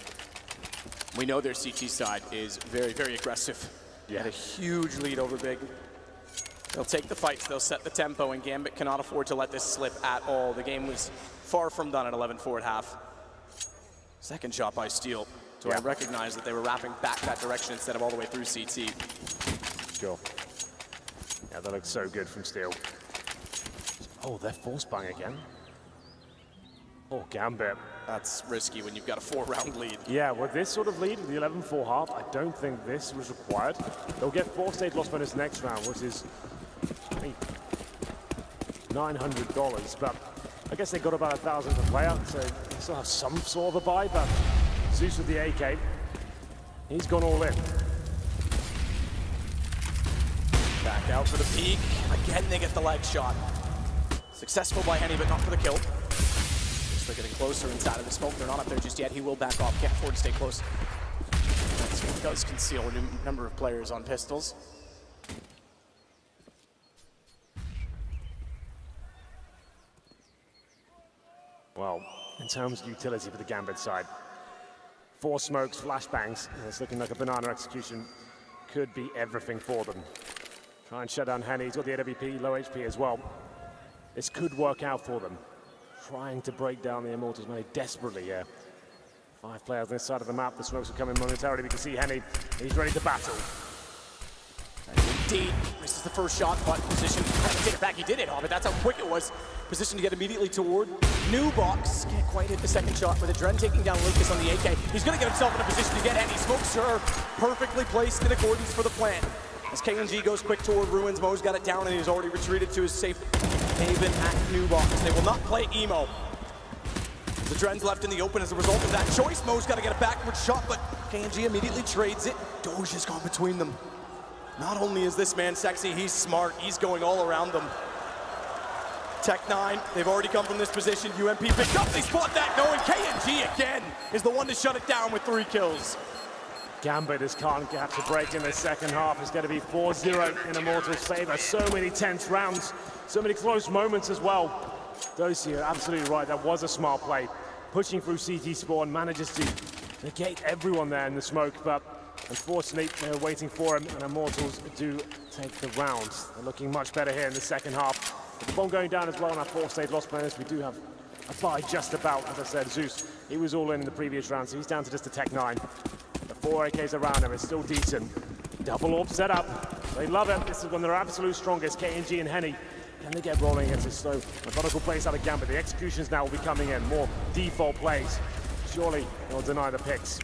We know their CT side is very, very aggressive. Yeah. Had a huge lead over Big. They'll take the fights, they'll set the tempo, and Gambit cannot afford to let this slip at all. The game was far from done at 11-4 at half. Second shot by Steel. So I recognize that they were wrapping back that direction instead of all the way through CT. Sure. Yeah, that looks so good from Steel. Oh, they're force buying again. Oh, Gambit. That's risky when you've got a 4-round lead. Yeah, with this sort of lead, with the 11-4 half, I don't think this was required. They'll get 4-stage loss bonus next round, which is, I think, $900, but I guess they got about 1,000 per player, so they still have some sort of a buy, but Zeus with the AK, he's gone all in. Back out for the peek. Again, they get the leg shot. Successful by Henny, but not for the kill. They're getting closer inside of the smoke. They're not up there just yet. He will back off. Can't afford to stay close. That does conceal a number of players on pistols. Well, in terms of utility for the Gambit side, 4 smokes, flashbangs, and it's looking like a banana execution could be everything for them. Try and shut down Henny. He's got the AWP, low HP as well. This could work out for them. Trying to break down the Immortals money desperately here. 5 players on this side of the map. The smokes will come in momentarily. We can see Henny. He's ready to battle. And indeed, misses the first shot, but position to take it back. He did it, but that's how quick it was. Position to get immediately toward new box. Can't quite hit the second shot with Adren taking down Lucas on the AK. He's going to get himself in a position to get Henny. Smokes are perfectly placed in accordance for the plan. As KNG goes quick toward Ruins, Mo's got it down and he's already retreated to his safe haven at New Box. They will not play emo. The Dren's left in the open as a result of that choice. Mo's got to get a backward shot, but KNG immediately trades it. Doja's gone between them. Not only is this man sexy, he's smart. He's going all around them. Tech 9, they've already come from this position. UMP picked up, they spot that, knowing KNG again is the one to shut it down with 3 kills. Gambit is can't get to break in the second half. It's going to be 4-0 in Immortals' favor. So many tense rounds, so many close moments as well. Dosia, you're absolutely right. That was a smart play. Pushing through CT spawn, manages to negate everyone there in the smoke, but unfortunately, they're waiting for him, and Immortals do take the round. They're looking much better here in the second half. The bomb going down as well on our 4-stage loss bonus. We do have a buy just about, as I said. Zeus, he was all in the previous round, so he's down to just a Tech 9. The 4 AKs around him, it's still decent. Double orb set up. They love it. This is when they're absolute strongest, KNG and Henny. Can they get rolling against this slow, methodical plays out of Gambit? The executions now will be coming in, more default plays. Surely they'll deny the picks.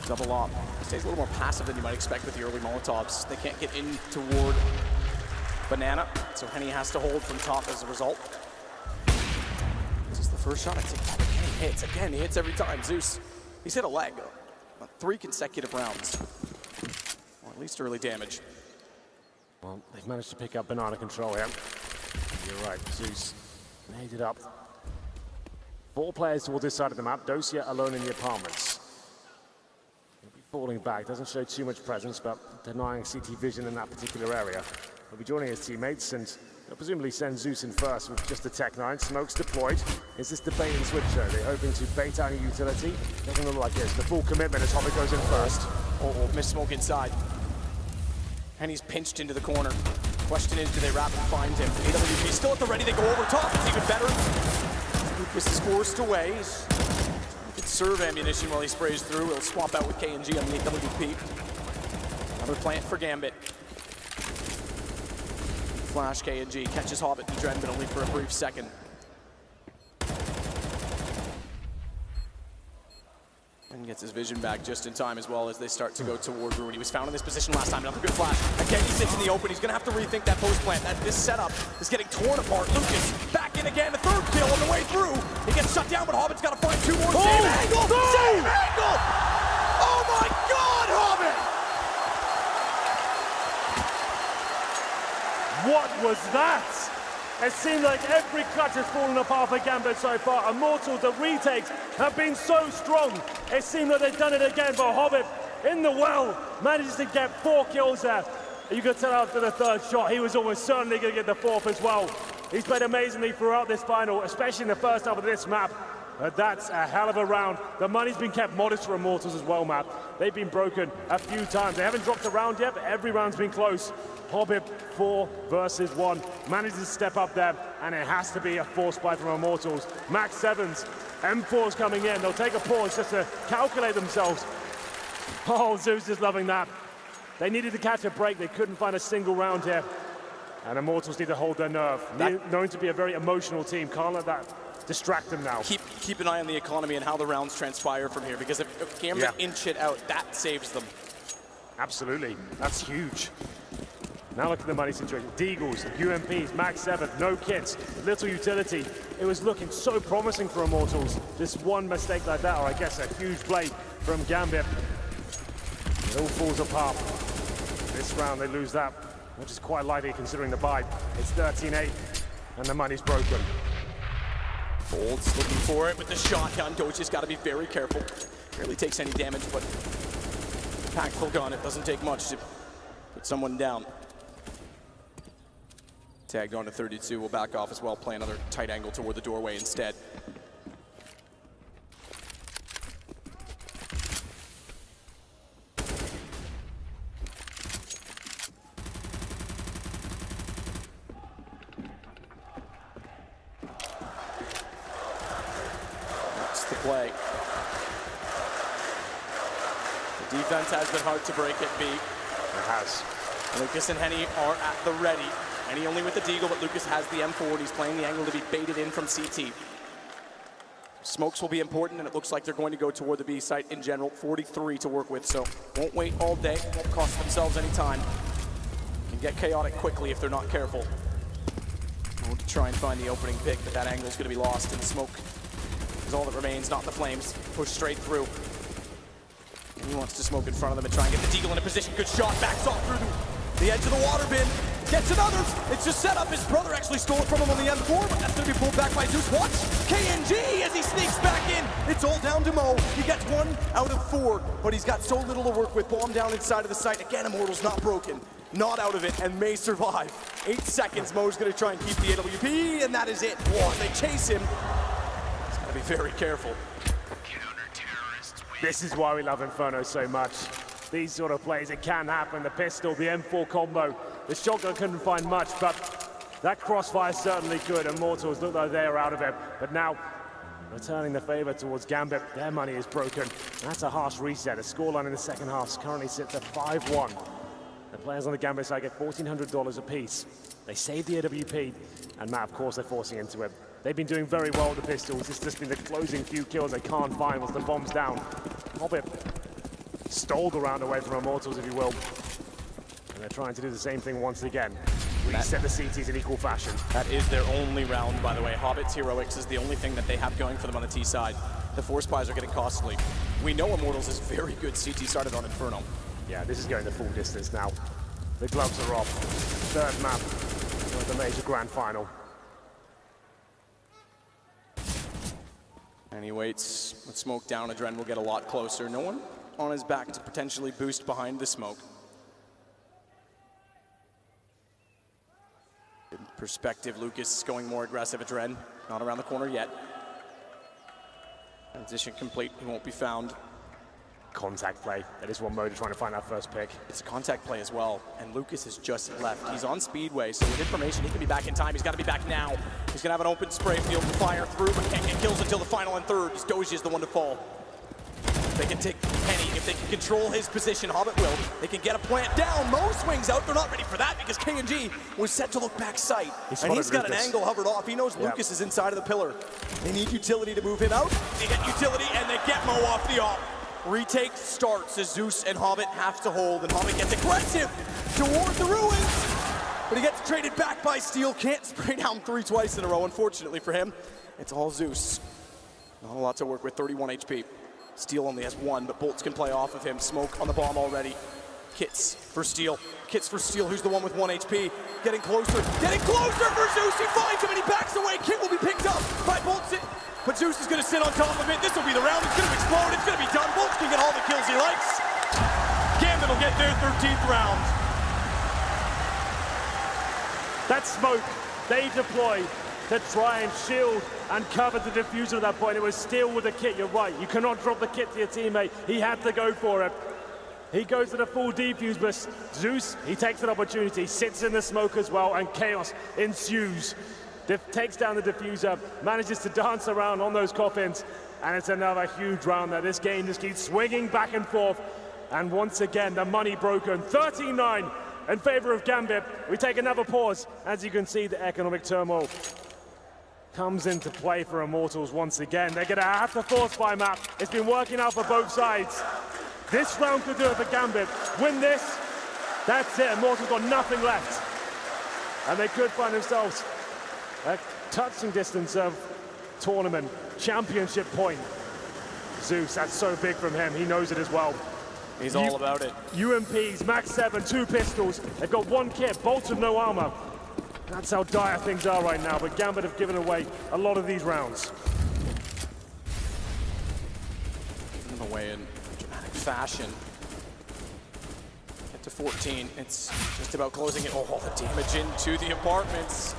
Double op. Stays a little more passive than you might expect with the early Molotovs. They can't get in toward Banana, so Henny has to hold from top as a result. This is the first shot. I take that again. He hits again. He hits every time. Zeus, he's hit a leg on 3 consecutive rounds. Or at least early damage. Well, they've managed to pick up banana control here. You're right, Zeus made it up. 4 players towards this side of the map. Dosia alone in the apartments. He'll be falling back, doesn't show too much presence, but denying CT vision in that particular area. He'll be joining his teammates, and they'll presumably send Zeus in first with just the Tech-9. Smoke's deployed. Is this the bait and switch show? They're hoping to bait out a utility. Doesn't look like this. The full commitment as Hobbit goes in first. Oh, missed Smoke inside. And he's pinched into the corner. Question is, do they rapid find him? AWP still at the ready. They go over top. It's even better. Lucas is forced away. He could serve ammunition while he sprays through. He'll swap out with KNG on the AWP. Another plant for Gambit. Flash KNG catches Hobbit and Dren, but only for a brief second. And gets his vision back just in time as well as they start to go toward Ruin. He was found in this position last time. Another good flash. Again, he sits in the open. He's going to have to rethink that post plant. This setup is getting torn apart. Lucas back in again. The third kill on the way through. He gets shut down, but Hobbit's got to find 2 more. Same angle! Same angle! Oh my God, Hobbit! What was that? It seemed like every clutch has fallen apart for Gambit so far. Immortals, the retakes have been so strong. It seemed like they've done it again, but Hobbit in the well manages to get 4 kills there. You could tell after the 3rd shot, he was almost certainly going to get the 4th as well. He's played amazingly throughout this final, especially in the first half of this map. But that's a hell of a round. The money's been kept modest for Immortals as well, Matt. They've been broken a few times. They haven't dropped a round yet, but every round's been close. Hobbit 4 versus 1 manages to step up there, and it has to be a force buy from Immortals. Max 7s, M4s coming in. They'll take a pause just to calculate themselves. Oh, Zeus is loving that. They needed to catch a break. They couldn't find a single round here. And Immortals need to hold their nerve. Known to be a very emotional team. Can't let that distract them now. Keep an eye on the economy and how the rounds transpire from here, because if Gambit inch it out, that saves them. Absolutely. That's huge. Now look at the money situation. Deagles, UMPs, Max 7, no kits, little utility. It was looking so promising for Immortals. Just one mistake like that, or I guess a huge play from Gambit. It all falls apart. This round they lose that, which is quite likely considering the bye. It's 13-8, and the money's broken. Bolts looking for it with the shotgun. Doja's got to be very careful. Barely takes any damage, but impactful gun. It doesn't take much to put someone down. Tagged on to 32, will back off as well, play another tight angle toward the doorway instead. That's the play. The defense has been hard to break at B. It has. Lucas and Henny are at the ready. Henny only with the deagle, but Lucas has the M4, and he's playing the angle to be baited in from CT. Smokes will be important, and it looks like they're going to go toward the B site in general. 43 to work with, so won't wait all day, won't cost themselves any time. Can get chaotic quickly if they're not careful. We'll try and find the opening pick, but that angle's going to be lost in the smoke. Is all that remains, not the flames. Push straight through. And he wants to smoke in front of them and try and get the deagle in a position. Good shot, backs off through the edge of the water bin. Gets another. It's just set up. His brother actually stole it from him on the M4, but that's going to be pulled back by Zeus. Watch KNG as he sneaks back in. It's all down to Mo. He gets 1 out of 4, but he's got so little to work with. Bomb down inside of the site. Again, Immortals not broken, not out of it, and may survive. 8 seconds. Mo's going to try and keep the AWP, and that is it. Whoa, they chase him. He's got to be very careful. This is why we love Inferno so much. These sort of plays, it can happen. The pistol, the M4 combo. The shotgun couldn't find much, but that crossfire certainly could. Immortals look like they're out of it. But now, returning the favor towards Gambit, their money is broken. That's a harsh reset. The scoreline in the second half currently sits at 5-1. The players on the Gambit side get $1,400 apiece. They save the AWP, and now, of course, they're forcing into it. They've been doing very well with the pistols. It's just been the closing few kills they can't find once the bomb's down. Hobbit stole the round away from Immortals, if you will. And they're trying to do the same thing once again. Reset the CTs in equal fashion. That is their only round, by the way. Hobbit's heroics is the only thing that they have going for them on the T side. The force buys are getting costly. We know Immortals is very good CT started on Inferno. Yeah, this is going the full distance now. The gloves are off. Third map of the Major Grand Final. And he waits with smoke down. Adren will get a lot closer. No one on his back to potentially boost behind the smoke. In perspective, Lucas going more aggressive. Adren not around the corner yet. Transition complete. He won't be found. Contact play. That is what Mojo trying to find that first pick. It's a contact play as well, and Lucas has just left. He's on Speedway, so with information, he can be back in time. He's got to be back now. He's going to have an open spray field to fire through, but can't get kills until the final and third, as Doji is the one to fall. They can take Penny. If they can control his position, Hobbit will. They can get a plant down. Mo swings out. They're not ready for that because KNG was set to look back sight. And he's got an angle hovered off. He knows Lucas is inside of the pillar. They need utility to move him out. They get utility, and they get Mo off the op. Retake starts as Zeus and Hobbit have to hold, and Hobbit gets aggressive toward the ruins, but he gets traded back by Steel. Can't spray down 3 twice in a row, unfortunately for him. It's all Zeus. Not a lot to work with, 31 HP. Steel only has 1, but Bolts can play off of him. Smoke on the bomb already. Kits for Steel. Kits for Steel, who's the one with 1 HP. Getting closer for Zeus. He finds him and he backs away. Kit will be picked up by Bolts. But Zeus is going to sit on top of it. This will be the round. It's going to explode. It's going to be done. Bolts can get all the kills he likes. Gambit will get their 13th round. That smoke they deployed to try and shield and cover the diffuser at that point. It was Steel with the kit. You're right. You cannot drop the kit to your teammate. He had to go for it. He goes to the full defuse, but Zeus, he takes an opportunity, sits in the smoke as well, and chaos ensues. Takes down the diffuser, manages to dance around on those coffins, and it's another huge round there. This game just keeps swinging back and forth, and once again, the money broken. 13-9 in favor of Gambit. We take another pause. As you can see, the economic turmoil comes into play for Immortals once again. They're gonna have to force buy map. It's been working out for both sides. This round could do it for Gambit. Win this, that's it. Immortals got nothing left. And they could find themselves a touching distance of tournament championship point. Zeus, that's so big from him. He knows it as well. He's all about it. UMPs, max 7, 2 pistols. They've got 1 kit, bolts with no armor. That's how dire things are right now, but Gambit have given away a lot of these rounds. Given them away in dramatic fashion. Get to 14. It's just about closing it. Oh, the damage into the apartments.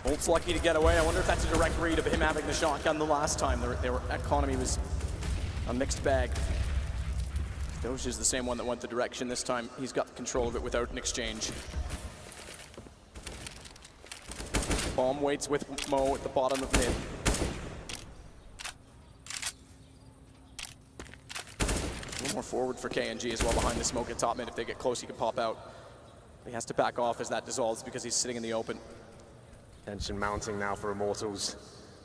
Bolt's lucky to get away. I wonder if that's a direct read of him having the shotgun the last time. Their economy was a mixed bag. Doge is the same one that went the direction. This time he's got control of it without an exchange. Bomb waits with Mo at the bottom of mid. A little more forward for KNG as well behind the smoke at top mid. If they get close, he can pop out. He has to back off as that dissolves because he's sitting in the open. Tension mounting now for Immortals.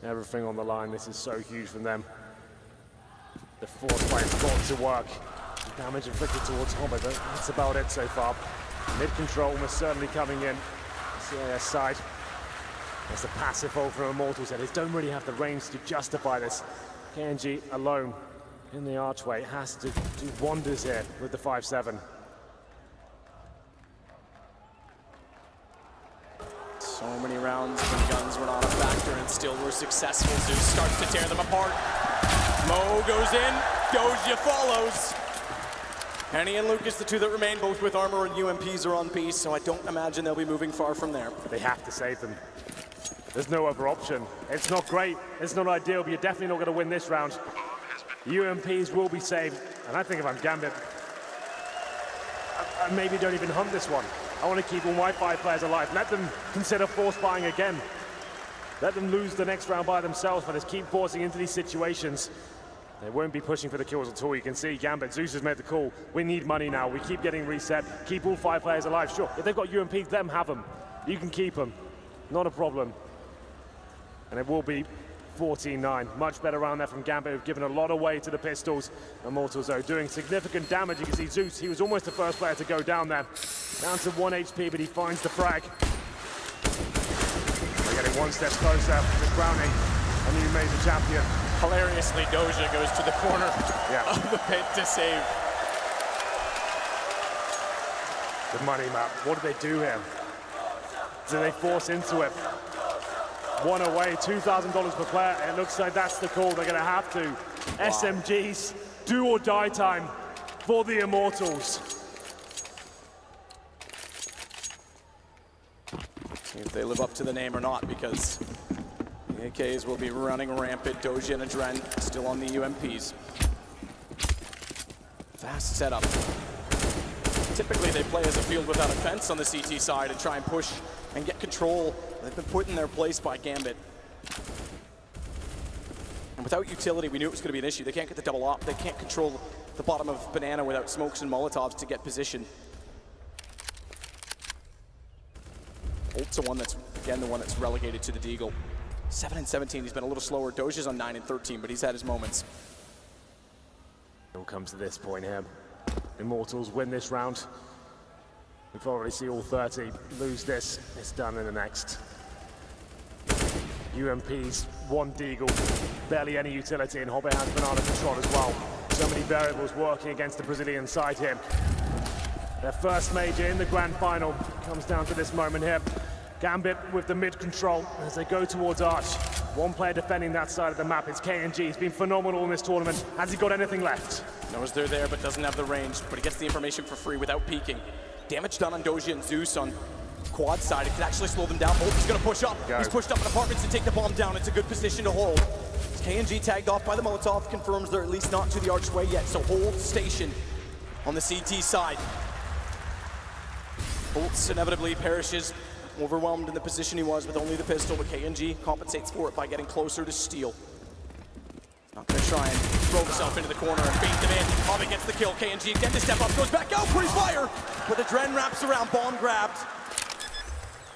Everything on the line. This is so huge from them. The force fight's got to work. Damage inflicted towards Hobbit, but that's about it so far. Mid control almost certainly coming in. CIS side. There's the passive hold from Immortals. They don't really have the range to justify this. KNG alone in the archway has to do wonders here with the 5-7. So many rounds when guns were not a factor and still were successful. Zeus starts to tear them apart. Mo goes in, Doja follows. Penny and Lucas, the 2 that remain, both with armor and UMPs are on piece, so I don't imagine they'll be moving far from there. They have to save them. There's no other option. It's not great, it's not ideal, but you're definitely not going to win this round. UMPs will be saved, and I think if I'm Gambit, I maybe don't even hunt this one. I want to keep all my 5 players alive. Let them consider force buying again. Let them lose the next round by themselves, but just keep forcing into these situations. They won't be pushing for the kills at all. You can see Gambit, Zeus has made the call. We need money now. We keep getting reset. Keep all 5 players alive. Sure, if they've got UMPs, let them have them. You can keep them. Not a problem. And it will be 14-9. Much better round there from Gambit, who've given a lot away to the pistols. Immortals, though, doing significant damage. You can see Zeus, he was almost the first player to go down there. Down to 1 HP, but he finds the frag. They're getting 1 step closer to crowning a new major champion. Hilariously, Doja goes to the corner of the pit to save. The money map. What do they do here? Do they force into it? One away, $2,000 per player. It looks like that's the call. They're going to have to. Wow. SMGs, do or die time for the Immortals. See if they live up to the name or not, because the AKs will be running rampant. Doji and Adren still on the UMPs. Fast setup. Typically they play as a field without a fence on the CT side and try and push and get control. They've been put in their place by Gambit. And without utility, we knew it was going to be an issue. They can't get the double op. They can't control the bottom of Banana without smokes and Molotovs to get position. Ult's the one that's, again, the one that's relegated to the Deagle. 7 and 17, he's been a little slower. Doja's on 9 and 13, but he's had his moments. It all comes to this point here. Immortals win this round. We've already seen all 30 lose this. It's done in the next. UMPs, one Deagle, barely any utility, and Hobbit has Banana control as well. So many variables working against the Brazilian side here. Their first major in the grand final comes down to this moment here. Gambit with the mid control as they go towards Arch. One player defending that side of the map. It's KNG. He's been phenomenal in this tournament. Has he got anything left? Knows they're there, but doesn't have the range. But he gets the information for free without peeking. Damage done on Doji and Zeus on quad side. It could actually slow them down. Bolt is going to push up. He's pushed up in apartments to take the bomb down. It's a good position to hold. KNG tagged off by the Molotov. Confirms they're at least not to the archway yet. So hold station on the CT side. Bolts inevitably perishes. Overwhelmed in the position he was with only the pistol, but KNG compensates for it by getting closer to steal. Not going to try and throw himself into the corner and bait them in. Hobbit gets the kill. KNG again to step up, goes back out, pre-fire, but the Dren wraps around, bomb grabbed.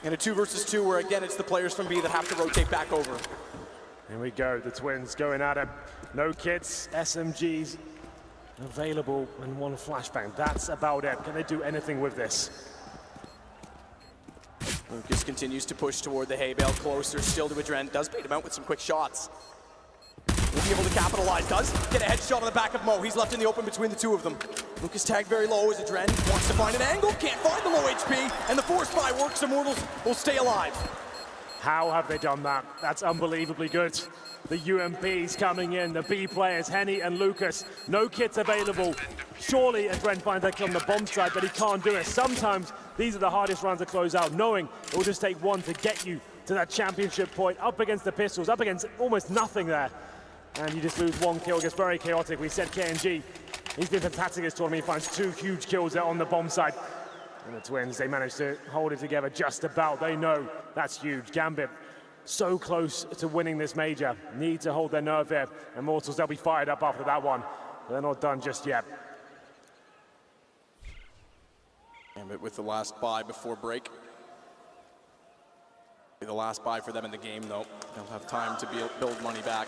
In a 2 versus 2 where again it's the players from B that have to rotate back over. Here we go, the twins going at him. No kits, SMGs available, and one flashbang. That's about it. Can they do anything with this? Lucas continues to push toward the hay bale, closer still to Adren. Does bait him out with some quick shots. Will be able to capitalize. Does get a headshot on the back of Mo. He's left in the open between the two of them. Lucas tagged very low as Adren wants to find an angle. Can't find the low HP, and the force buy works. Immortals will stay alive. How have they done that? That's unbelievably good. The UMPs coming in, the B players, Henny and Lucas. No kits available. Surely Adren finds that kill on the bomb side, but he can't do it. Sometimes these are the hardest rounds to close out, knowing it will just take one to get you to that championship point, up against the pistols, up against almost nothing there. And you just lose one kill. It gets very chaotic. We said KNG, he's been fantastic this tournament. He finds 2 huge kills there on the bomb side. And the twins, they managed to hold it together just about. They know that's huge. Gambit, so close to winning this major. Need to hold their nerve here. Immortals, they'll be fired up after that one. But they're not done just yet. Gambit with the last buy before break. Be the last buy for them in the game, though. They'll have time to build money back.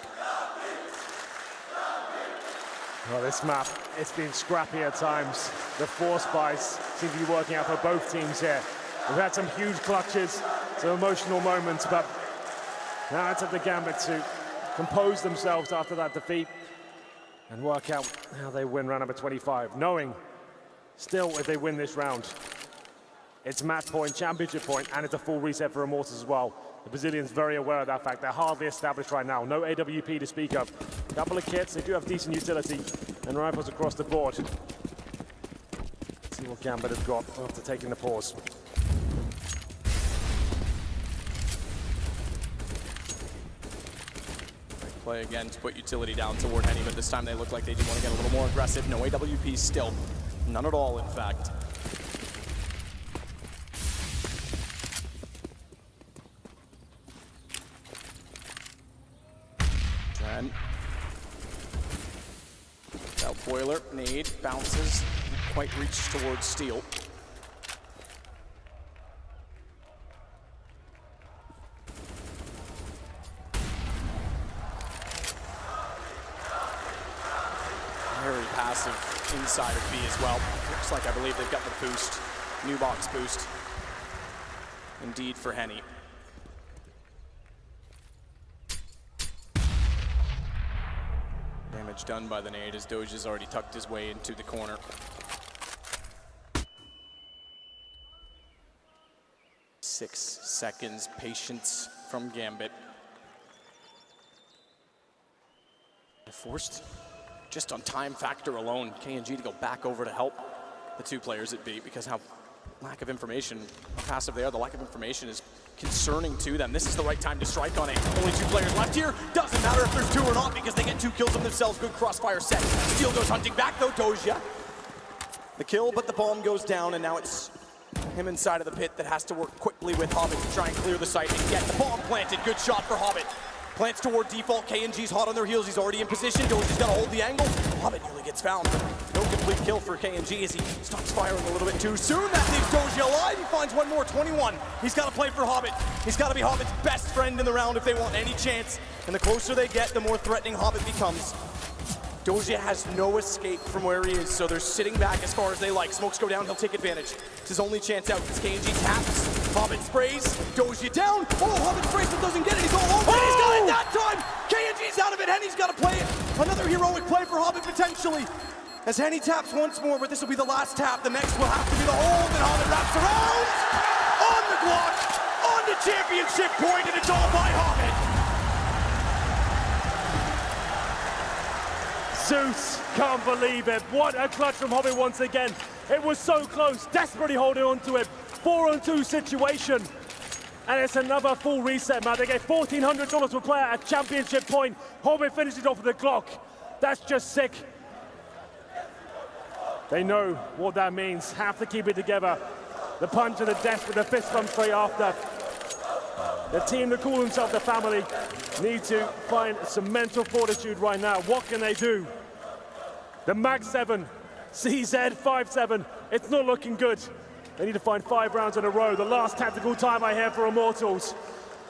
Well, this map, it's been scrappy at times. The force buys seem to be working out for both teams here. We've had some huge clutches, some emotional moments, but now it's up to Gambit to compose themselves after that defeat and work out how they win round number 25, knowing still if they win this round, it's match point, championship point, and it's a full reset for Immortals as well. The Brazilians very aware of that fact. They're hardly established right now. No AWP to speak of. Couple of kits, they do have decent utility, and rifles across the board. Let's see what Gambit have got after taking the pause. Play again to put utility down toward Henny, but this time they look like they do want to get a little more aggressive. No AWP still. None at all, in fact. Dren. Without boiler, nade, bounces, not quite reach towards steel. Very passive inside of B as well. Looks like, I believe they've got the boost, new box boost. Indeed for Henny. Damage done by the nade as Doge has already tucked his way into the corner. 6 seconds, patience from Gambit. Forced just on time factor alone, KNG to go back over to help the two players at B, because how lack of information, how passive they are, the lack of information is concerning to them. This is the right time to strike on it. Only 2 players left here. Doesn't matter if there's 2 or not, because they get 2 kills on themselves. Good crossfire set. Steel goes hunting back though, Doja. The kill, but the bomb goes down, and now it's him inside of the pit that has to work quickly with Hobbit to try and clear the site and get the bomb planted. Good shot for Hobbit. Plants toward default. KNG's hot on their heels. He's already in position. Doja's got to hold the angle. Hobbit nearly gets found. No complete kill for KNG as he stops firing a little bit too soon. That leaves Doja alive. He finds one more, 21. He's got to play for Hobbit. He's got to be Hobbit's best friend in the round if they want any chance. And the closer they get, the more threatening Hobbit becomes. Doja has no escape from where he is, so they're sitting back as far as they like. Smokes go down, he'll take advantage. It's his only chance out because KNG taps. Hobbit sprays, Doja down. Oh, Hobbit sprays but doesn't get it. He's all over it. He's got it that time. KNG's out of it. Henny's got to play it. Another heroic play for Hobbit potentially. As Henny taps once more, but this will be the last tap. The next will have to be the hold, and Hobbit wraps around. On the block, on the championship point, and it's all by Hobbit. Zeus can't believe it. What a clutch from Hobbit once again. It was so close, desperately holding on to it. 4-on-2 situation. And it's another full reset, man. They get $1,400 per player at championship point. Hobbit finishes off with the clock. That's just sick. They know what that means. Have to keep it together. The punch of the death with the fist comes straight after. The team that call themselves the family need to find some mental fortitude right now. What can they do? The Mag 7, CZ 5-7, it's not looking good. They need to find 5 rounds in a row. The last tactical time I hear for Immortals.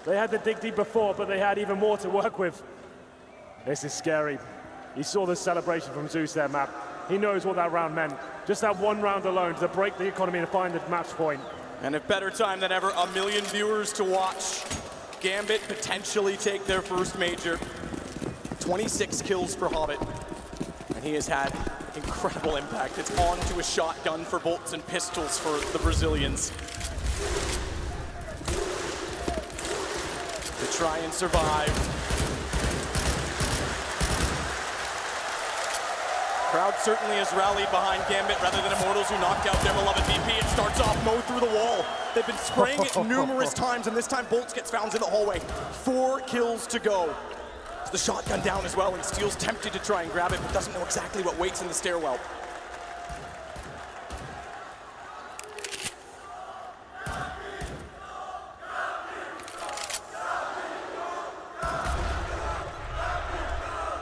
They had to dig deep before, but they had even more to work with. This is scary. You saw the celebration from Zeus there, Matt. He knows what that round meant. Just that one round alone to break the economy and find the match point. And a better time than ever, 1 million viewers to watch. Gambit potentially take their first major. 26 kills for Hobbit. And he has had incredible impact. It's on to a shotgun for bolts and pistols for the Brazilians. To try and survive. Crowd certainly has rallied behind Gambit rather than Immortals, who knocked out their beloved VP. It starts off Mo through the wall. They've been spraying it numerous times, and this time Bolts gets found in the hallway. 4 kills to go. The shotgun down as well, and Steel's tempted to try and grab it, but doesn't know exactly what waits in the stairwell.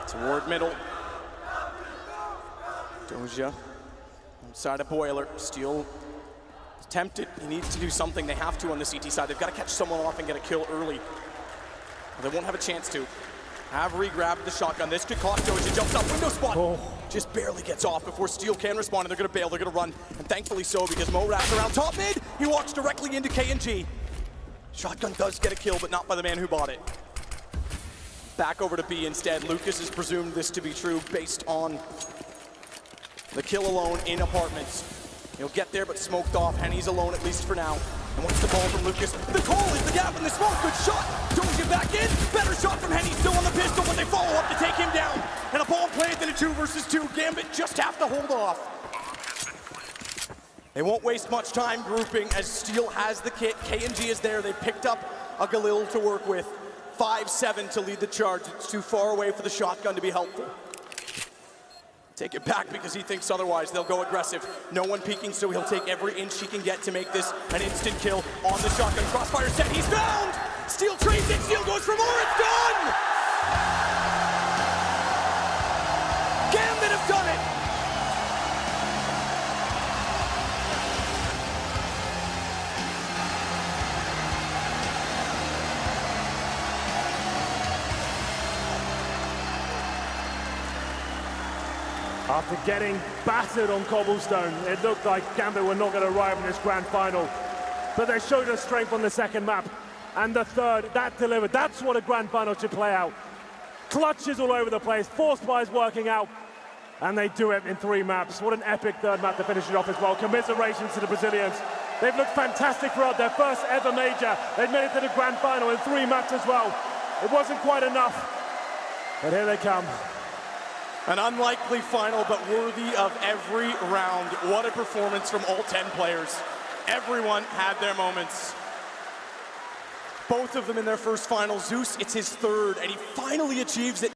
Toward middle. Doja, side of Boiler. Steel is tempted. He needs to do something. They have to on the CT side. They've got to catch someone off and get a kill early. They won't have a chance to. Have re-grabbed the shotgun. This could cost Doja. Jumps up, window spot. Oh. Just barely gets off before Steel can respond, and they're going to bail. They're going to run, and thankfully so, because Mo wraps around top mid. He walks directly into KNG. Shotgun does get a kill, but not by the man who bought it. Back over to B instead. Lucas has presumed this to be true based on the kill alone in apartments. He'll get there, but smoked off. Henny's alone, at least for now. And once the ball from Lucas, the call is the gap in the smoke. Good shot. Doja back in. Better shot from Henny. Still on the pistol, but they follow up to take him down. And a ball played in a 2 versus 2. Gambit just have to hold off. They won't waste much time grouping as Steel has the kit. KNG is there. They picked up a Galil to work with. 5-7 to lead the charge. It's too far away for the shotgun to be helpful. Take it back because he thinks otherwise. They'll go aggressive. No one peeking, so he'll take every inch he can get to make this an instant kill on the shotgun. Crossfire set, he's found! Steel trades it, Steel goes for more, it's done! Gambit have done it! After getting battered on cobblestone, it looked like Gambit were not going to arrive in this grand final. But they showed us strength on the second map. And the third, that delivered. That's what a grand final should play out. Clutches all over the place, force buys working out. And they do it in 3 maps. What an epic third map to finish it off as well. Commiserations to the Brazilians. They've looked fantastic throughout their first ever major. They've made it to the grand final in 3 maps as well. It wasn't quite enough, but here they come. An unlikely final, but worthy of every round. What a performance from all 10 players. Everyone had their moments. Both of them in their first final. Zeus, it's his third, and he finally achieves it.